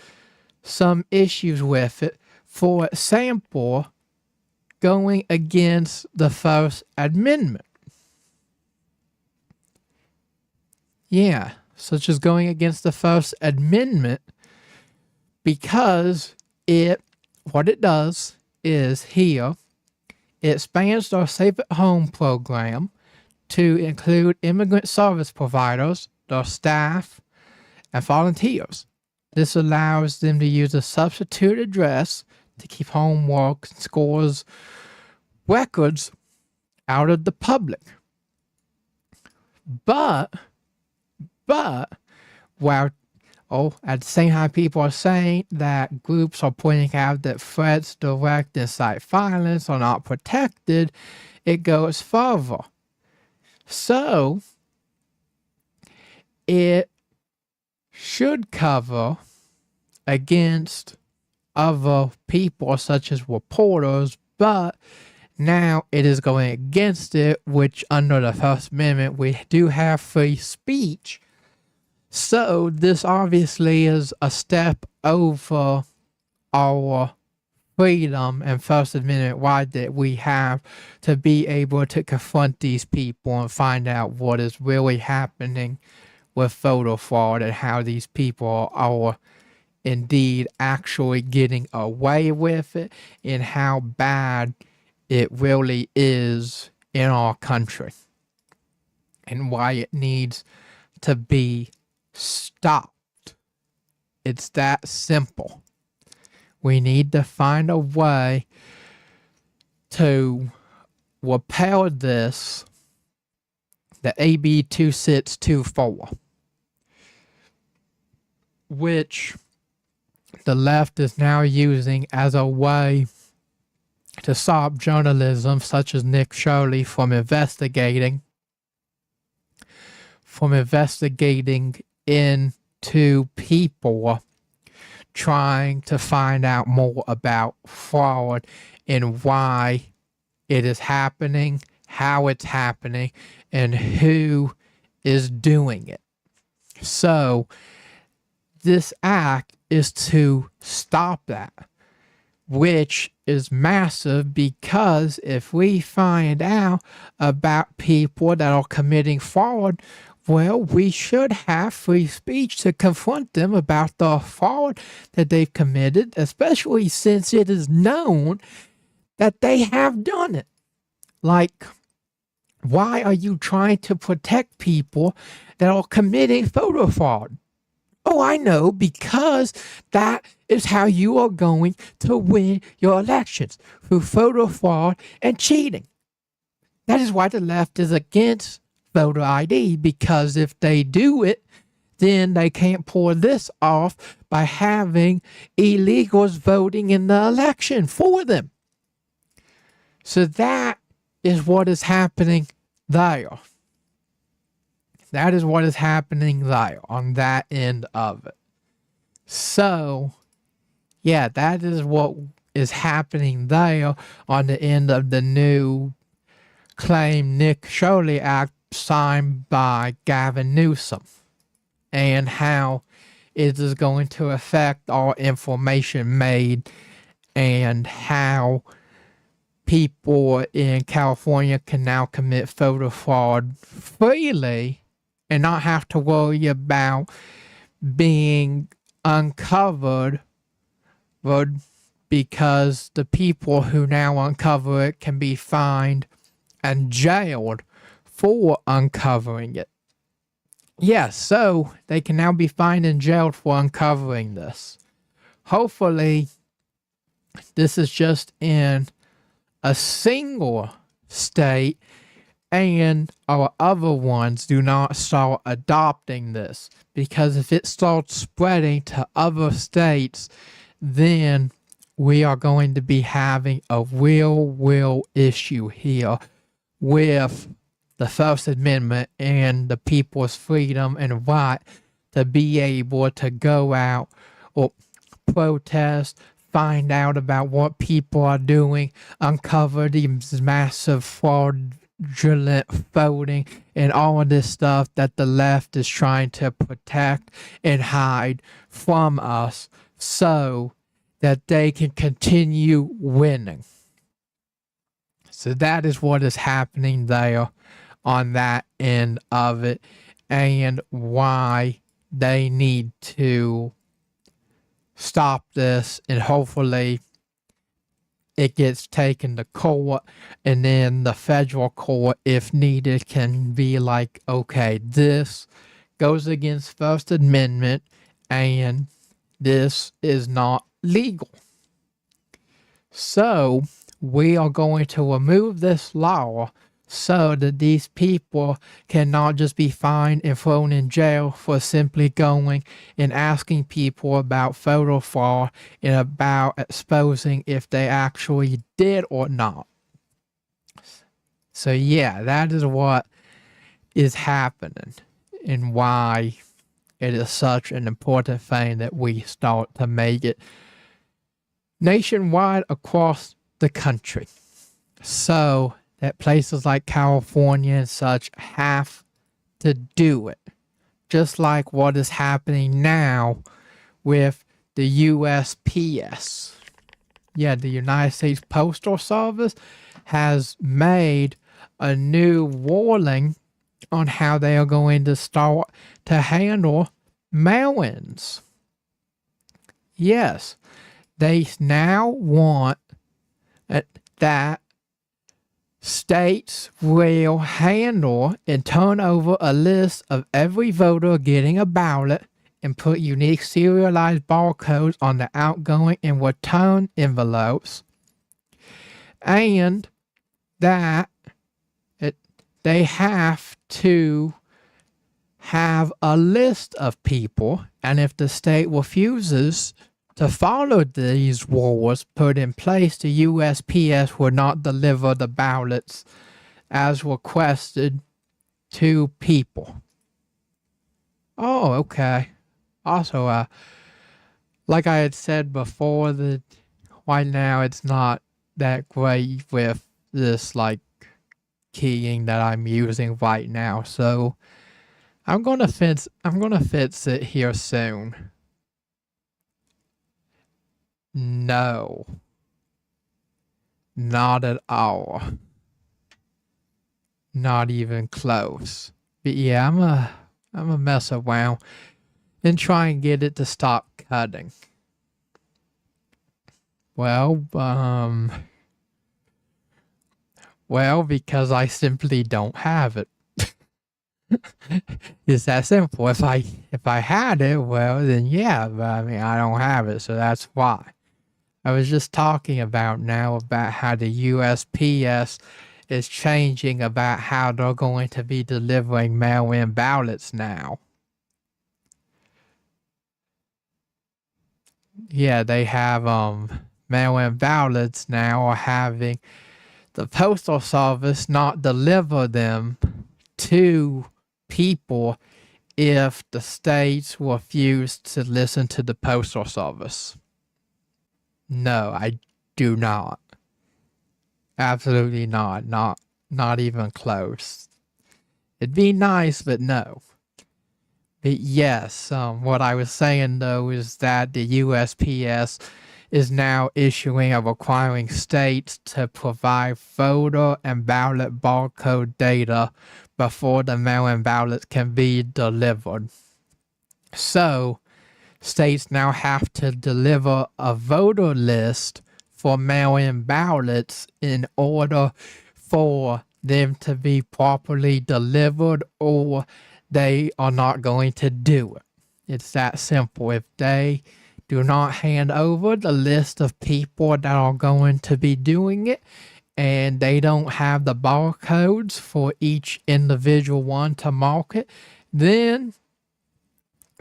some issues with it. For example, going against the First Amendment. Yeah, such as going against the First Amendment, because what it does is here, it expands our Safe at Home program to include immigrant service providers, their staff, and volunteers. This allows them to use a substitute address to keep homework, scores, records out of the public. But, while at the same time, people are saying that groups are pointing out that threats, direct, incite violence are not protected, it goes further. So, it should cover against other people such as reporters, but now it is going against it, which under the First Amendment we do have free speech. So this obviously is a step over our freedom and First Amendment right that we have to be able to confront these people and find out what is really happening with voter fraud and how these people are indeed actually getting away with it and how bad it really is in our country and why it needs to be stopped. It's that simple. We need to find a way to repeal this, the AB 2624, which the left is now using as a way to stop journalism such as Nick Shirley from investigating into people trying to find out more about fraud and why it is happening, how it's happening, and who is doing it. So this act is to stop that, which is massive, because if we find out about people that are committing fraud, well, we should have free speech to confront them about the fraud that they've committed, especially since it is known that they have done it. Like, why are you trying to protect people that are committing voter fraud? Oh, I know, because that is how you are going to win your elections, through voter fraud and cheating. That is why the left is against voter ID, because if they do it, then they can't pull this off by having illegals voting in the election for them. So that is what is happening there. That is what is happening there on that end of it. So, yeah, that is what is happening there on the end of the new claim Nick Shirley Act signed by Gavin Newsom, and how it is going to affect all information made, and how people in California can now commit voter fraud freely and not have to worry about being uncovered, because the people who now uncover it can be fined and jailed for uncovering it. Yeah, so they can now be fined and jailed for uncovering this. Hopefully, this is just in a single state, and our other ones do not start adopting this, because if it starts spreading to other states, then we are going to be having a real issue here with the First Amendment and the people's freedom and right to be able to go out or protest, find out about what people are doing, uncover these massive fraudulent voting and all of this stuff that the left is trying to protect and hide from us so that they can continue winning. So that is what is happening there on that end of it, and why they need to stop this, and hopefully it gets taken to court, and then the federal court, if needed, can be like, okay, this goes against First Amendment and this is not legal. So we are going to remove this law so that these people cannot just be fined and thrown in jail for simply going and asking people about voter fraud and about exposing if they actually did or not. So yeah, that is what is happening and why it is such an important thing that we start to make it nationwide across the country. So that places like California and such have to do it. Just like what is happening now with the USPS. the United States Postal Service has made a new ruling on how they are going to start to handle mail-ins. Yes, they now want that states will handle and turn over a list of every voter getting a ballot and put unique serialized barcodes on the outgoing and return envelopes, and that they have to have a list of people, and if the state refuses to follow these rules put in place, the USPS will not deliver the ballots as requested to people. Oh, okay. Also, like I had said before, that right now it's not that great with this like keying that I'm using right now, so I'm gonna fix it here soon. No, not at all. Not even close. But yeah, I'm a mess around and try and get it to stop cutting. Well, because I simply don't have it. It's that simple. If I had it, well, then yeah, but I mean, I don't have it, so that's why. I was just talking about how the USPS is changing about how they're going to be delivering mail-in ballots now. Yeah, they have mail-in ballots now, or having the Postal Service not deliver them to people if the states refuse to listen to the Postal Service. No, I do not. Absolutely not. Not even close. It'd be nice, but no. But yes, what I was saying though is that the USPS is now issuing or requiring states to provide voter and ballot barcode data before the mail-in ballots can be delivered. So, states now have to deliver a voter list for mail-in ballots in order for them to be properly delivered, or they are not going to do it. It's that simple. If they do not hand over the list of people that are going to be doing it, and they don't have the barcodes for each individual one to mark it, then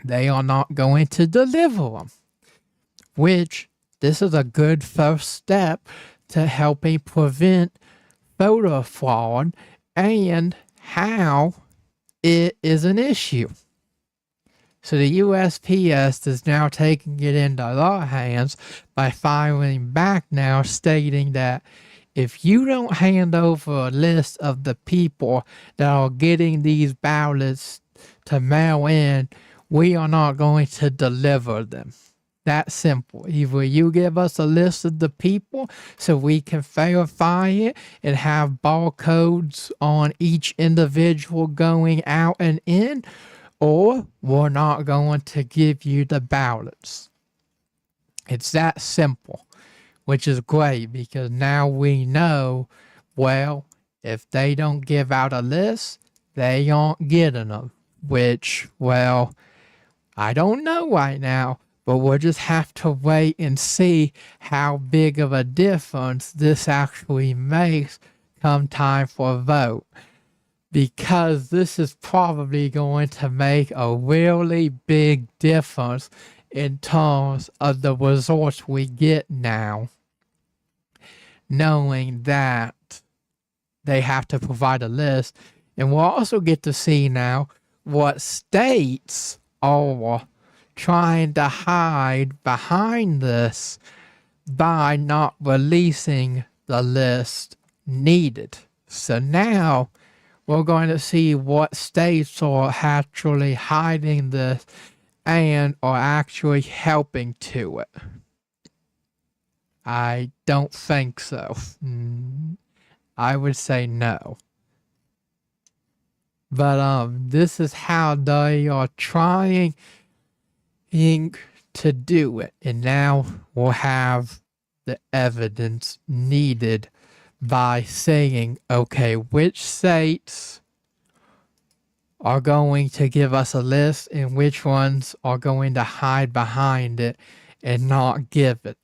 they are not going to deliver them. Which, this is a good first step to helping prevent voter fraud and how it is an issue. So the USPS is now taking it into their hands by filing back now, stating that if you don't hand over a list of the people that are getting these ballots to mail in, we are not going to deliver them. That simple. Either you give us a list of the people so we can verify it and have barcodes on each individual going out and in, or we're not going to give you the ballots. It's that simple, which is great because now we know, well, if they don't give out a list, they aren't getting them, which, well, I don't know right now, but we'll just have to wait and see how big of a difference this actually makes come time for a vote. Because this is probably going to make a really big difference in terms of the results we get now. Knowing that they have to provide a list. And we'll also get to see now what states are trying to hide behind this by not releasing the list needed. So now we're going to see what states are actually hiding this and are actually helping to it. I don't think so. I would say no. But this is how they are trying to do it. And now we'll have the evidence needed by saying, okay, which states are going to give us a list and which ones are going to hide behind it and not give it.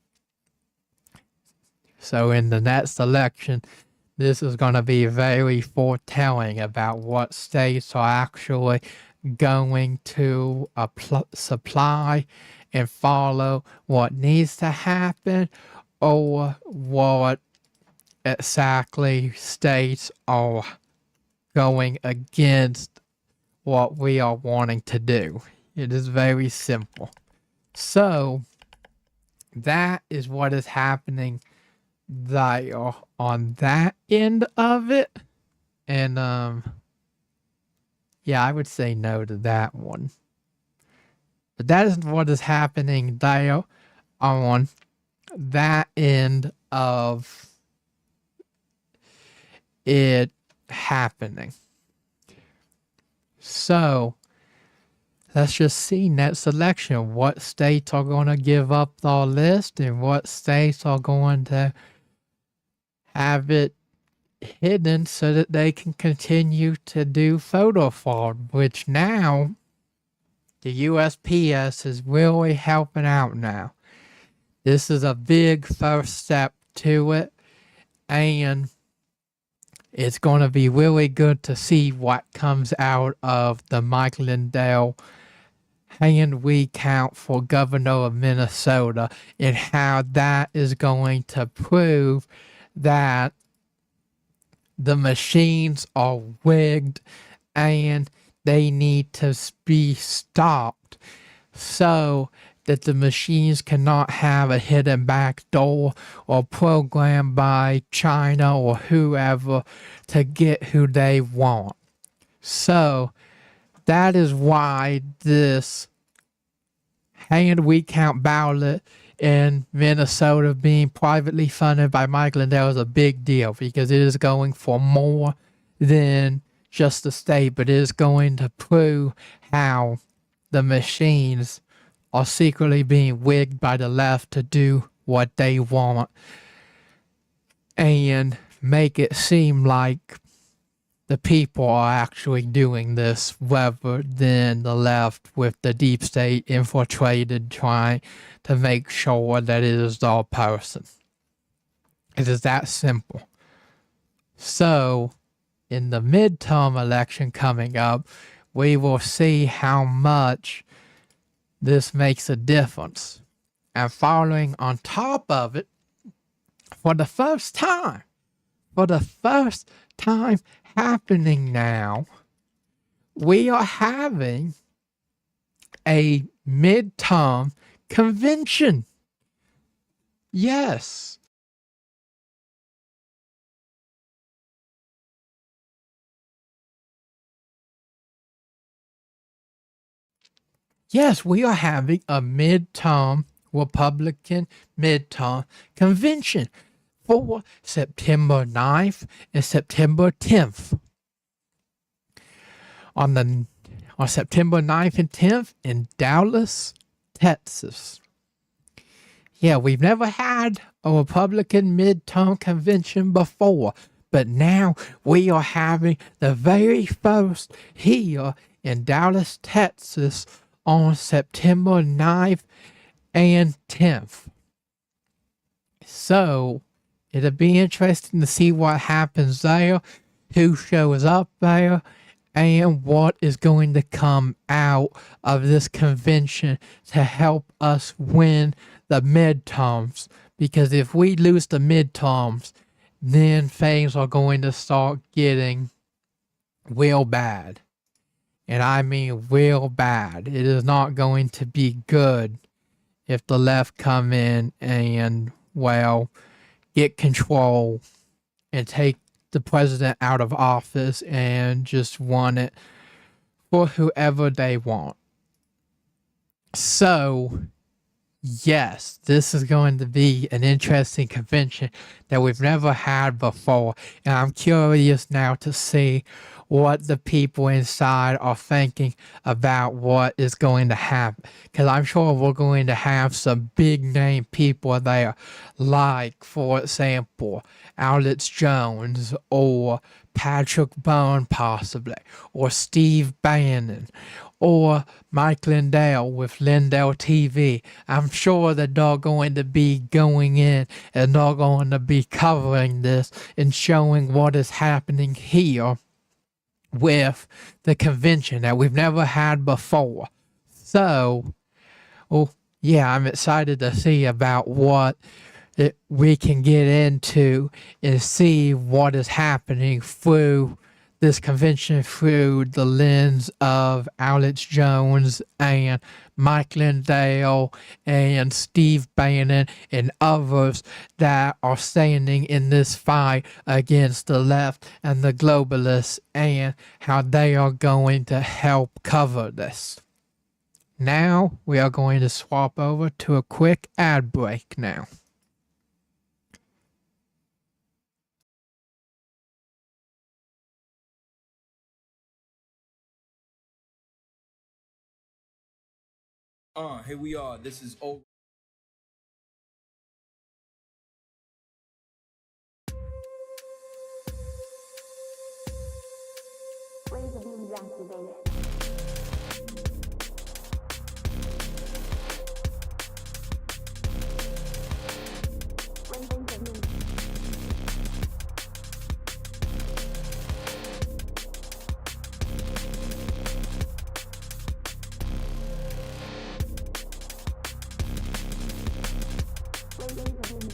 So in the next election, this is going to be very foretelling about what states are actually going to supply and follow what needs to happen, or what exactly states are going against what we are wanting to do. It is very simple. So that is what is happening there on that end of it. And yeah, I would say no to that one. But that is what is happening there on that end of it happening. So let's just see next election what states are going to give up their list and what states are going to have it hidden so that they can continue to do photo fraud, which now the USPS is really helping out now. This is a big first step to it, and it's going to be really good to see what comes out of the Mike Lindell hand recount for governor of Minnesota, and how that is going to prove that the machines are rigged and they need to be stopped so that the machines cannot have a hidden back door or programmed by China or whoever to get who they want. So that is why this hand recount ballot in Minnesota being privately funded by Mike Lindell is a big deal, because it is going for more than just the state, but it is going to prove how the machines are secretly being rigged by the left to do what they want, and make it seem like the people are actually doing this rather than the left with the deep state infiltrated trying to make sure that it is the person. It is that simple. So in the midterm election coming up, we will see how much this makes a difference. And following on top of it, for the first time happening now, we are having a midterm convention. Yes. Yes, we are having a midterm Republican midterm convention for September 9th and September 10th. On September 9th and 10th in Dallas, Texas. Yeah, we've never had a Republican midterm convention before, but now we are having the very first here in Dallas, Texas on September 9th and 10th. So it'll be interesting to see what happens there, who shows up there, and what is going to come out of this convention to help us win the midterms. Because if we lose the midterms, then things are going to start getting real bad. And I mean real bad. It is not going to be good if the left come in and, well, get control and take the president out of office and just want it for whoever they want. So Yes, this is going to be an interesting convention that we've never had before, and I'm curious now to see what the people inside are thinking about what is going to happen. Because I'm sure we're going to have some big name people there, like, for example, Alex Jones or Patrick Byrne, possibly, or Steve Bannon, or Mike Lindell with Lindell TV. I'm sure that they're going to be going in and they're going to be covering this and showing what is happening here with the convention that we've never had before. So, oh, yeah, I'm excited to see about what we can get into and see what is happening through this convention through the lens of Alex Jones and Mike Lindell and Steve Bannon and others that are standing in this fight against the left and the globalists, and how they are going to help cover this. Now we are going to swap over to a quick ad break now. Here we are. This is old. Laser beams activated. Laser beams. Laser beams.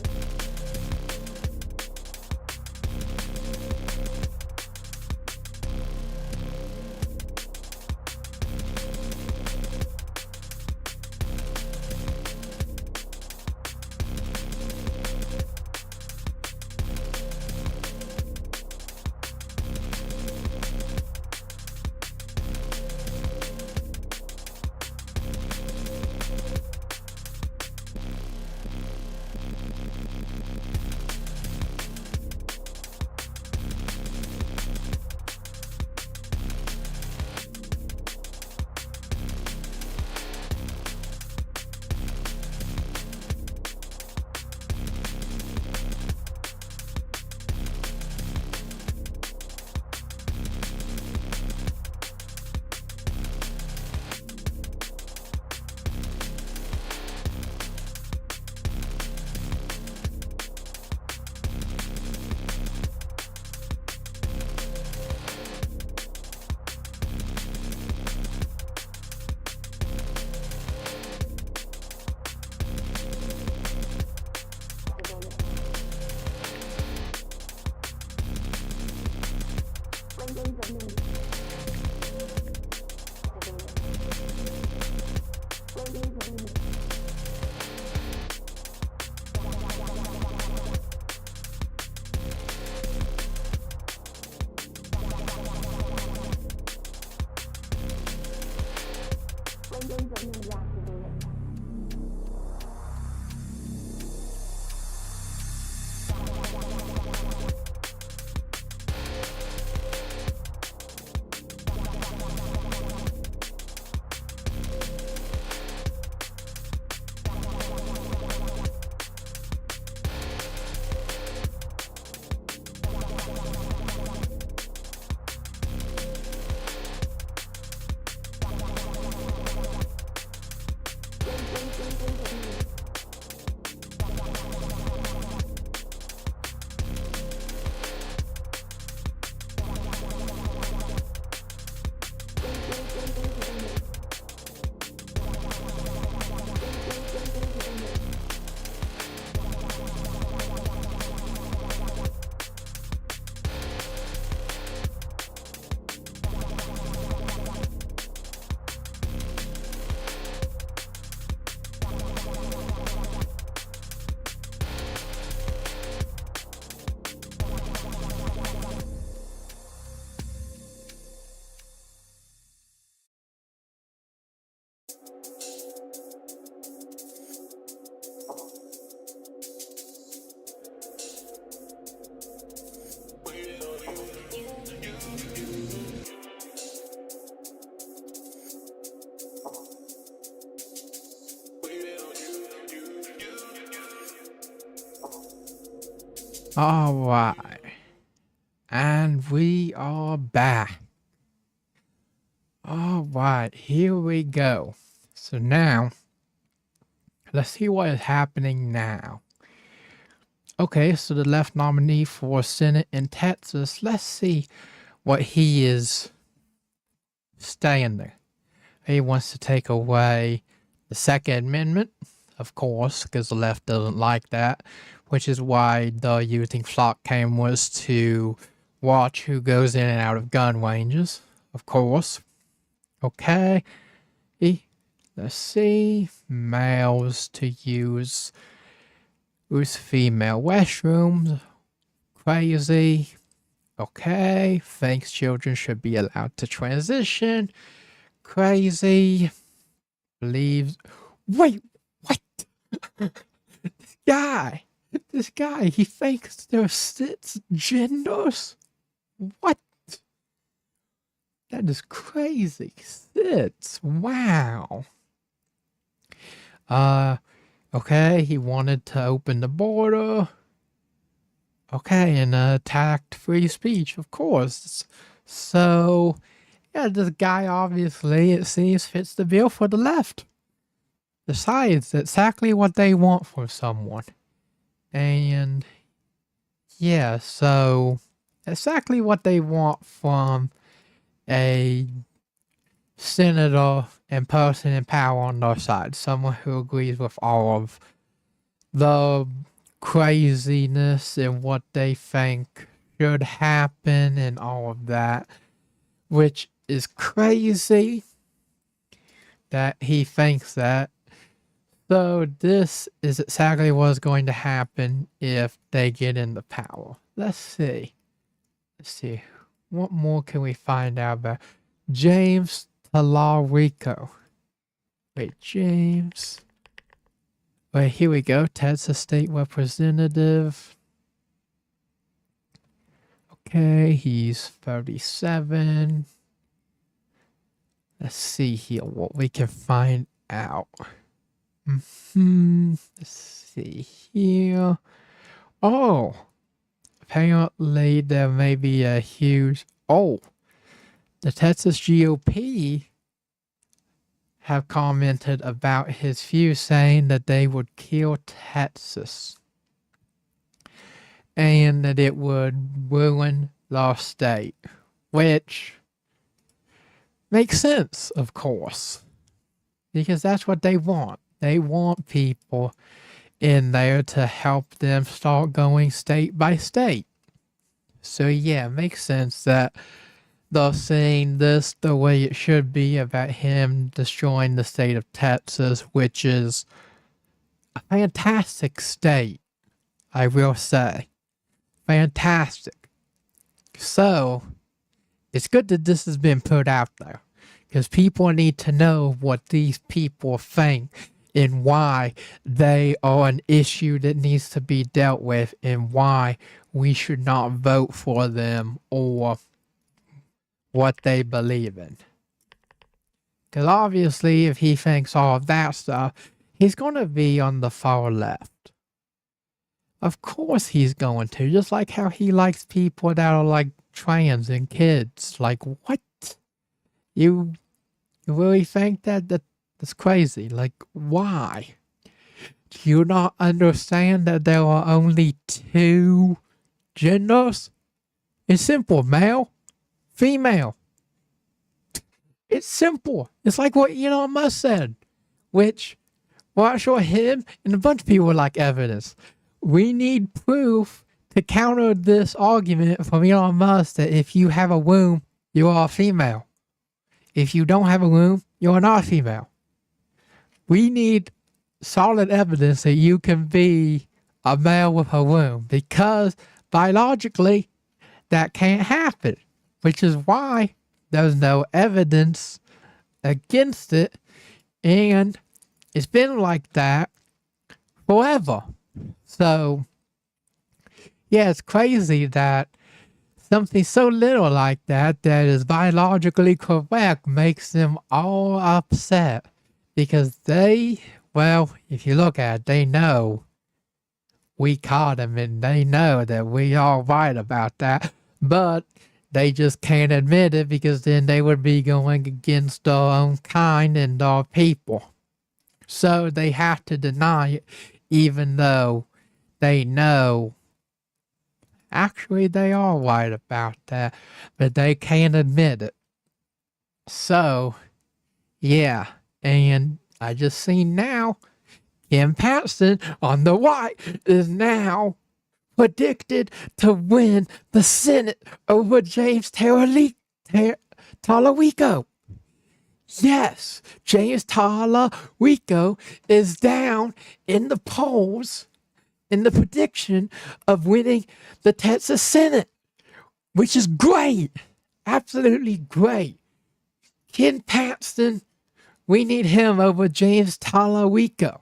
All right. And we are back. All right, here we go. So now, let's see what is happening now. Okay, so the left nominee for Senate in Texas, let's see what he is standing. He wants to take away the Second Amendment, of course, because the left doesn't like that, which is why they're using flock cameras to watch who goes in and out of gun ranges, of course. Okay, let's see, males to use female restrooms, crazy. Okay, thinks children should be allowed to transition, crazy. Believes, wait, what? This guy, he thinks there's 6 genders? What? That is crazy. 6, wow. Okay, he wanted to open the border. Okay, and attacked free speech, of course. So, yeah, this guy obviously, it seems, fits the bill for the left. Decides exactly what they want from someone. And, yeah, so, exactly what they want from a senator and person in power on their side. Someone who agrees with all of the craziness and what they think should happen and all of that, which is crazy that he thinks that. So this is exactly what's going to happen if they get into power. Let's see. What more can we find out about James Talarico? Wait, James. Wait, here we go. Texas State Representative. Okay, he's 37. Let's see here what we can find out. Let's see here. Oh, apparently there may be a huge... Oh, the Texas GOP have commented about his views, saying that they would kill Texas and that it would ruin the state, which makes sense, of course, because that's what they want. They want people in there to help them start going state by state. So yeah, it makes sense that they're saying this the way it should be about him destroying the state of Texas, which is a fantastic state, I will say. Fantastic. So, it's good that this has been put out there, because people need to know what these people think and why they are an issue that needs to be dealt with and why we should not vote for them or what they believe in. Because obviously, if he thinks all of that stuff, he's going to be on the far left. Of course he's going to, just like how he likes people that are like trans and kids. Like, what? You really think that? That's crazy. Like, why? Do you not understand that there are only 2 genders? It's simple, male, female. It's simple. It's like what Elon Musk said, which, well, I'm sure him and a bunch of people would like evidence. We need proof to counter this argument from Elon Musk that if you have a womb, you are a female. If you don't have a womb, you're not a female. We need solid evidence that you can be a male with a womb, because biologically that can't happen, which is why there's no evidence against it, and it's been like that forever. So, yeah, it's crazy that something so little like that is biologically correct makes them all upset, because they, well, if you look at it, they know we caught him, and they know that we are right about that. But they just can't admit it because then they would be going against our own kind and our people. So they have to deny it, even though they know actually they are right about that, but they can't admit it. So, yeah, and I just seen now Kim Paxton on the right is now predicted to win the Senate over James Talarico. Yes, James Talarico is down in the polls in the prediction of winning the Texas Senate, which is great. Absolutely great. Ken Paxton, we need him over James Talarico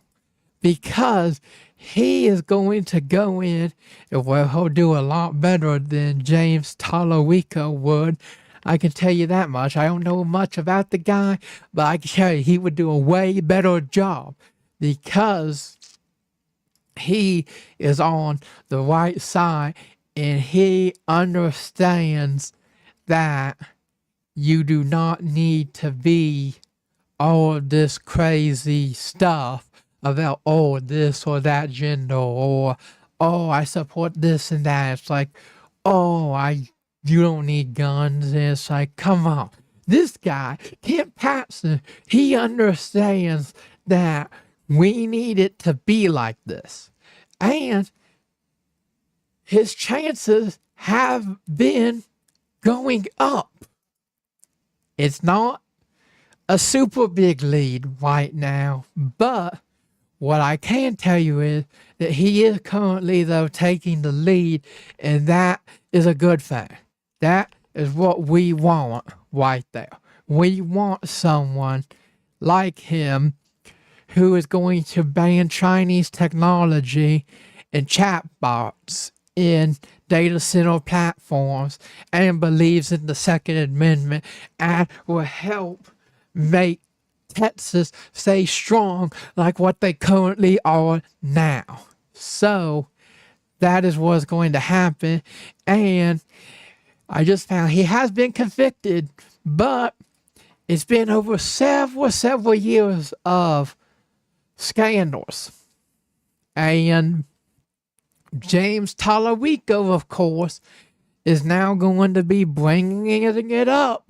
because he is going to go in and well, he'll do a lot better than James Talarico would. I can tell you that much. I don't know much about the guy, but I can tell you he would do a way better job because he is on the right side and he understands that you do not need to be all of this crazy stuff about, oh, this or that gender, or, oh, I support this and that. It's like, oh, you don't need guns. And it's like, come on. This guy, Kent Paxton, he understands that we need it to be like this. And his chances have been going up. It's not a super big lead right now, but what I can tell you is that he is currently, though, taking the lead, and that is a good thing. That is what we want right there. We want someone like him who is going to ban Chinese technology and chatbots in data center platforms and believes in the Second Amendment and will help make Texas stay strong like what they currently are now. So that is what's going to happen. And I just found he has been convicted, but it's been over several years of scandals. And James Talarico, of course, is now going to be bringing it up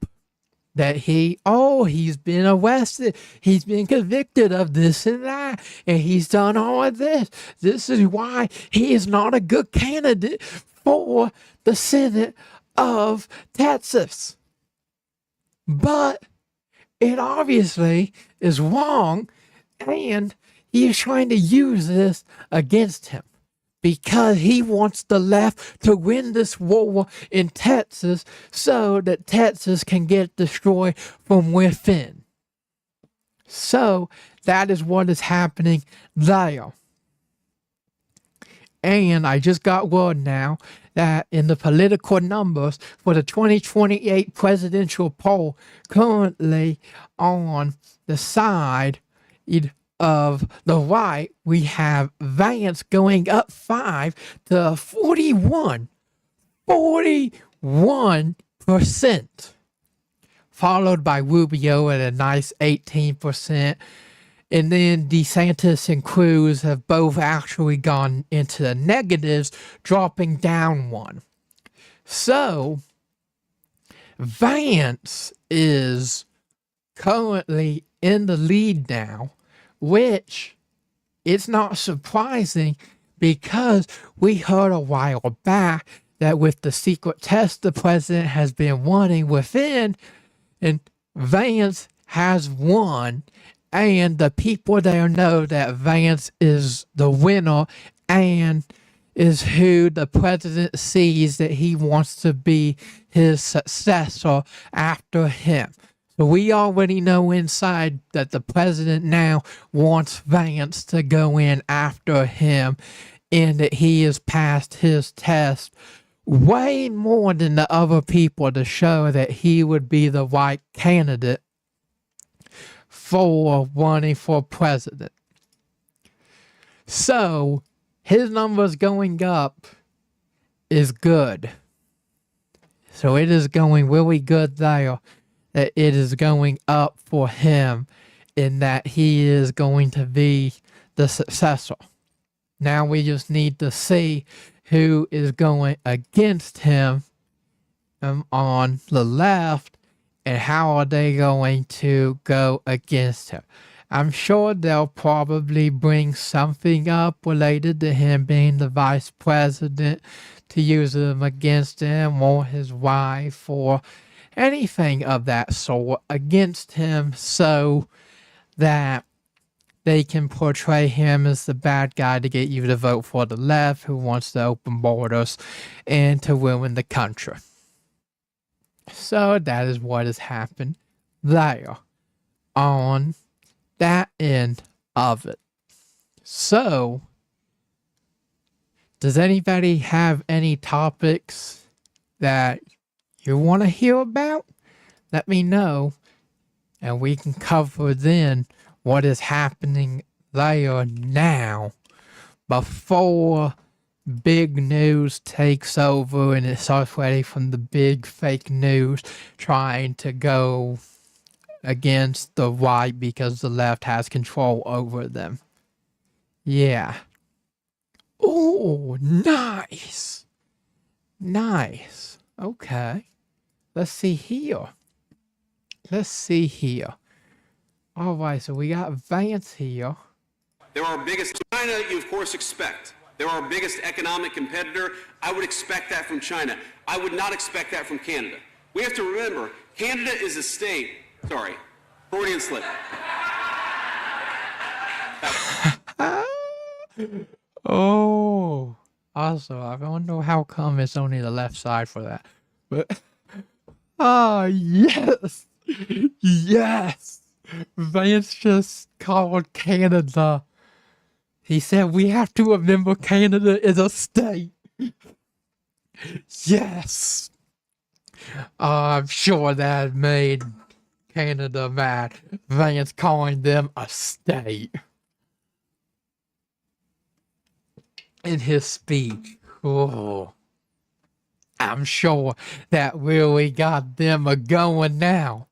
that he's been arrested, he's been convicted of this and that, and he's done all of this. This is why he is not a good candidate for the Senate of Texas. But it obviously is wrong, and he is trying to use this against him because he wants the left to win this war in Texas so that Texas can get destroyed from within. So that is what is happening there. And I just got word now that in the political numbers for the 2028 presidential poll, currently on the side of the right, we have Vance going up 5 to 41%, followed by Rubio at a nice 18%. And then DeSantis and Cruz have both actually gone into the negatives, dropping down 1. So Vance is currently in the lead now, which it's not surprising because we heard a while back that with the secret test the president has been wanting within, and Vance has won, and the people there know that Vance is the winner and is who the president sees that he wants to be his successor after him. So we already know inside that the president now wants Vance to go in after him and that he has passed his test way more than the other people to show that he would be the right candidate for running for president. So his numbers going up is good. So it is going really good there. That it is going up for him in that he is going to be the successor. Now we just need to see who is going against him on the left and how are they going to go against him. I'm sure they'll probably bring something up related to him being the vice president to use them against him or his wife or anything of that sort against him so that they can portray him as the bad guy to get you to vote for the left who wants to open borders and to ruin the country. So that is what has happened there on that end of it. So, does anybody have any topics that you want to hear about? Let me know, and we can cover then what is happening there now before big news takes over and it starts ready from the big fake news trying to go against the right because the left has control over them. Yeah. Oh, nice. Nice. Okay. Let's see here. All right, so we got Vance here. They're our biggest. China, you of course expect. They're our biggest economic competitor. I would expect that from China. I would not expect that from Canada. We have to remember, Canada is a state. Sorry, Freudian slip. Oh. Also, I wonder how come it's only the left side for that. But, yes. Yes. Vance just called Canada. He said we have to remember Canada is a state. Yes. I'm sure that made Canada mad. Vance calling them a state in his speech. Oh. I'm sure that really got them a going now.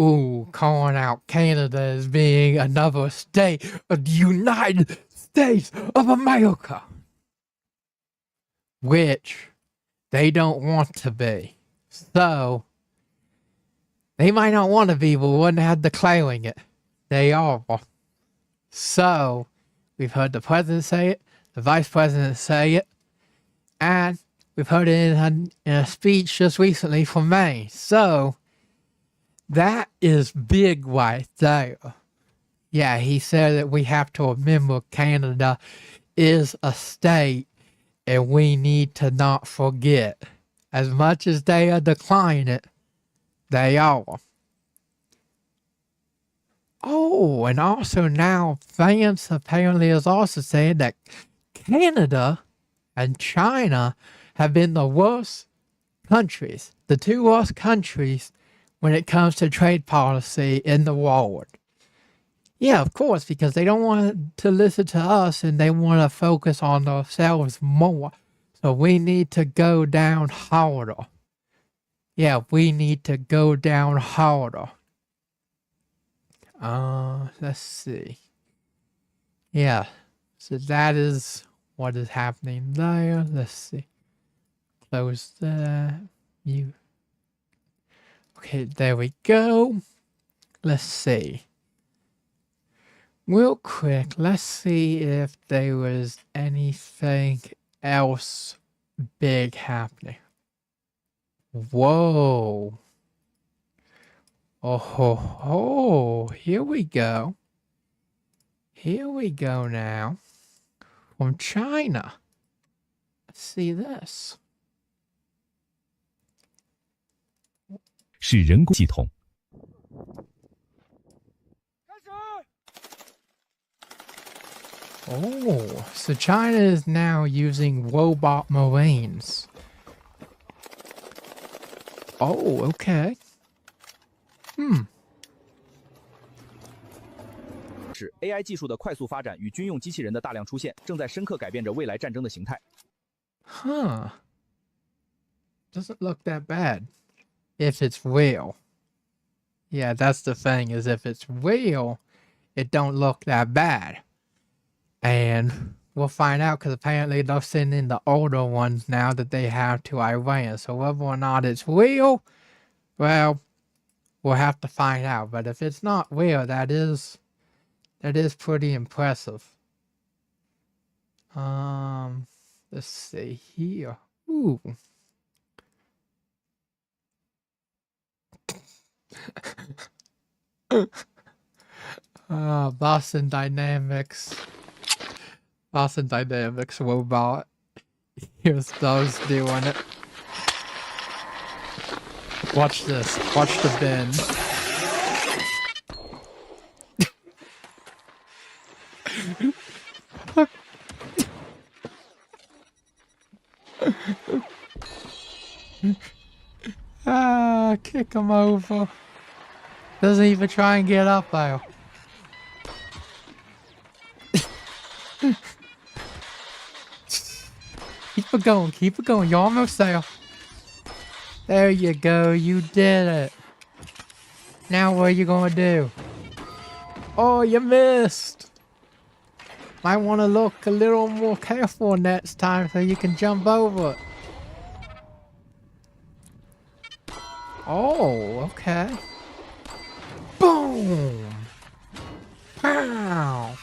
Ooh, calling out Canada as being another state of the United States of America. Which they don't want to be. So, they might not want to be, but wouldn't have declaring it. They are. So, we've heard the president say it, the vice president say it, and we've heard it in a speech just recently from Maine. So, that is big right there. Yeah, he said that we have to remember Canada is a state and we need to not forget. As much as they are declining it, they are. Oh, and also now Vance apparently is also saying that Canada and China have been the worst countries, the two worst countries when it comes to trade policy in the world. Yeah, of course, because they don't want to listen to us and they want to focus on themselves more. So we need to go down harder. Yeah, we need to go down harder. Let's see. Yeah, so that is what is happening there. Let's see. Close that. Okay, there we go. Let's see. Real quick, let's see if there was anything else big happening. Whoa. Oh ho ho. Here we go. Here we go now. From China. Let's see this. 是人工系统。 Oh, so China is now using robot marines. Oh, okay. 是 AI 技术的快速发展与军用机器人的大量出现，正在深刻改变着未来战争的形态。Huh. Doesn't look that bad. If it's real. Yeah, that's the thing, is if it's real, it don't look that bad. And we'll find out, because apparently they're sending the older ones now that they have to Iran. So whether or not it's real, well, we'll have to find out. But if it's not real, that is pretty impressive. Let's see here. Ooh. Boston Dynamics robot. Here's those doing it. Watch this. Watch the bend. Kick him over. Doesn't even try and get up there. Keep it going, keep it going. You're almost there. There you go, you did it. Now what are you gonna do? Oh, you missed. Might want to look a little more careful next time so you can jump over it. Oh, okay. Boom! Pow!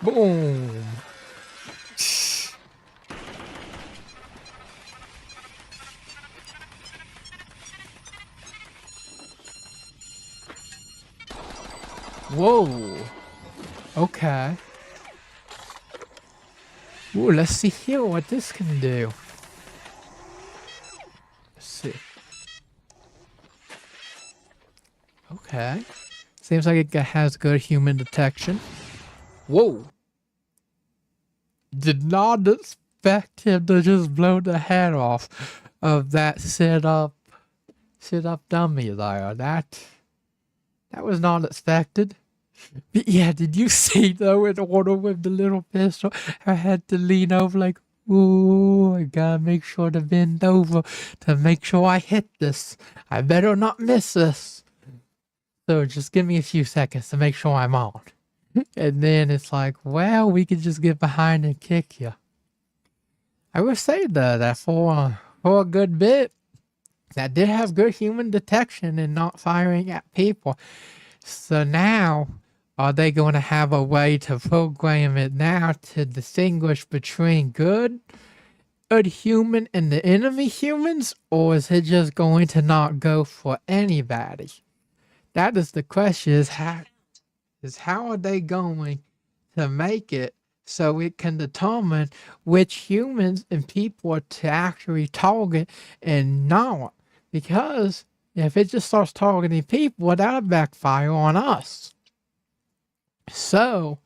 Boom! Whoa! Okay. Ooh, let's see here what this can do. Let's see. Okay. Seems like it has good human detection. Whoa! Did not expect him to just blow the head off of that sit-up dummy there. That was not expected. But yeah, did you see though, in order with the little pistol, I had to lean over like, ooh, I gotta make sure to bend over to make sure I hit this. I better not miss this. So just give me a few seconds to make sure I'm on. And then it's like, well, we could just get behind and kick you. I will say though, that for a good bit, that did have good human detection and not firing at people. So now, are they going to have a way to program it now to distinguish between good human and the enemy humans? Or is it just going to not go for anybody? That is the question, is how are they going to make it so it can determine which humans and people to actually target and not? Because if it just starts targeting people, that'll backfire on us. So,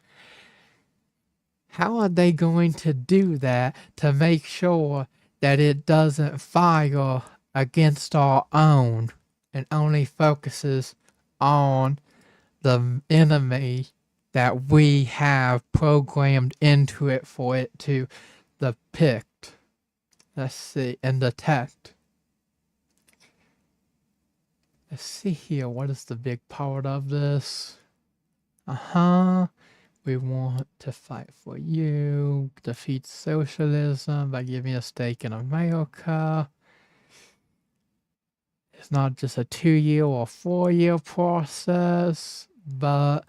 how are they going to do that to make sure that it doesn't fire against our own and only focuses on the enemy that we have programmed into it for it to depict? Let's see, and detect. Let's see here, what is the big part of this? We want to fight for you, defeat socialism by giving a stake in America. It's not just a 2-year or 4-year process, but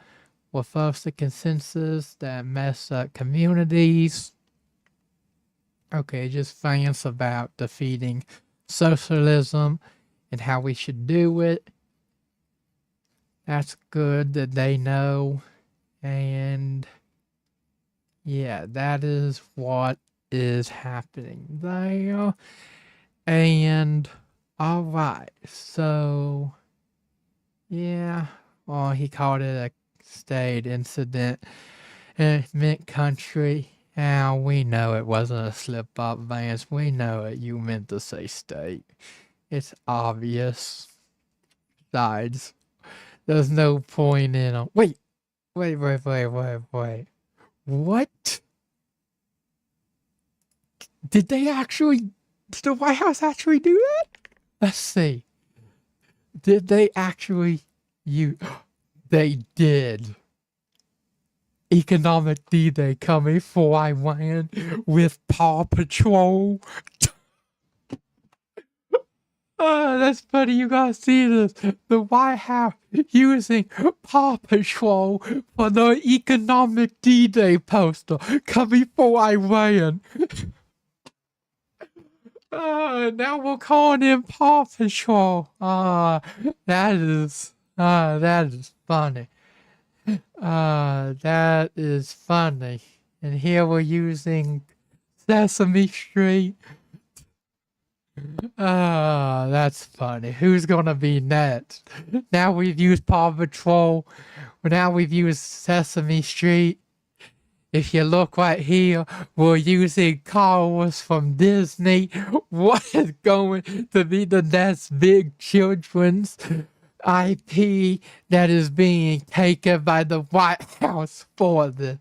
we'll force the consensus that mess up communities. Okay, just science about defeating socialism and how we should do it. That's good that they know. And yeah, that is what is happening there. And alright, so yeah, well, he called it a state incident. And it meant country. Now we know it wasn't a slip up, Vance. We know it. You meant to say state. It's obvious. Besides, there's no point in them. Wait. What? Did they actually... Did the White House actually do that? Let's see. Did they actually... They did. Economic D-Day coming before I went with Paw Patrol. Oh, that's funny. You gotta see this. The White House using Paw Patrol for the Economic D-Day poster coming before I ran. Now we're calling him Paw Patrol. That is funny. That is funny. And here we're using Sesame Street. That's funny. Who's gonna be next? Now we've used Paw Patrol. Now we've used Sesame Street. If you look right here, we're using cars from Disney. What is going to be the next big children's IP that is being taken by the White House for this?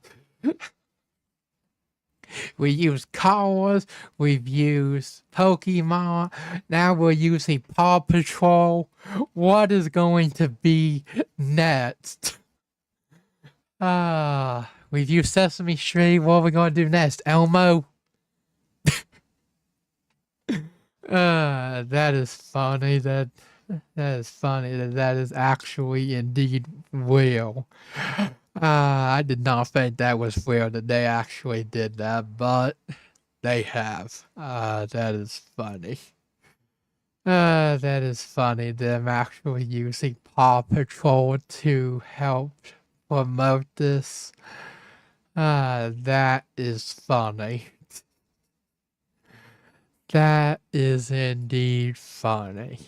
We use cars, we've used Pokemon, now we're using Paw Patrol. What is going to be next? We've used Sesame Street. What are we going to do next? Elmo? That is funny. That is funny that is actually indeed real. I did not think that was real that they actually did that, but they have. That is funny. That is funny, them actually using Paw Patrol to help promote this. That is funny. That is indeed funny.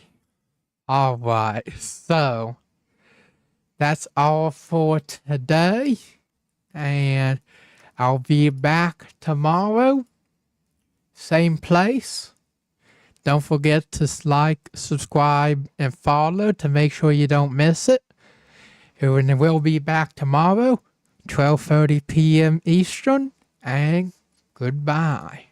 Alright, so that's all for today, and I'll be back tomorrow, same place. Don't forget to like, subscribe, and follow to make sure you don't miss it. And we'll be back tomorrow, 12:30 p.m. Eastern, and goodbye.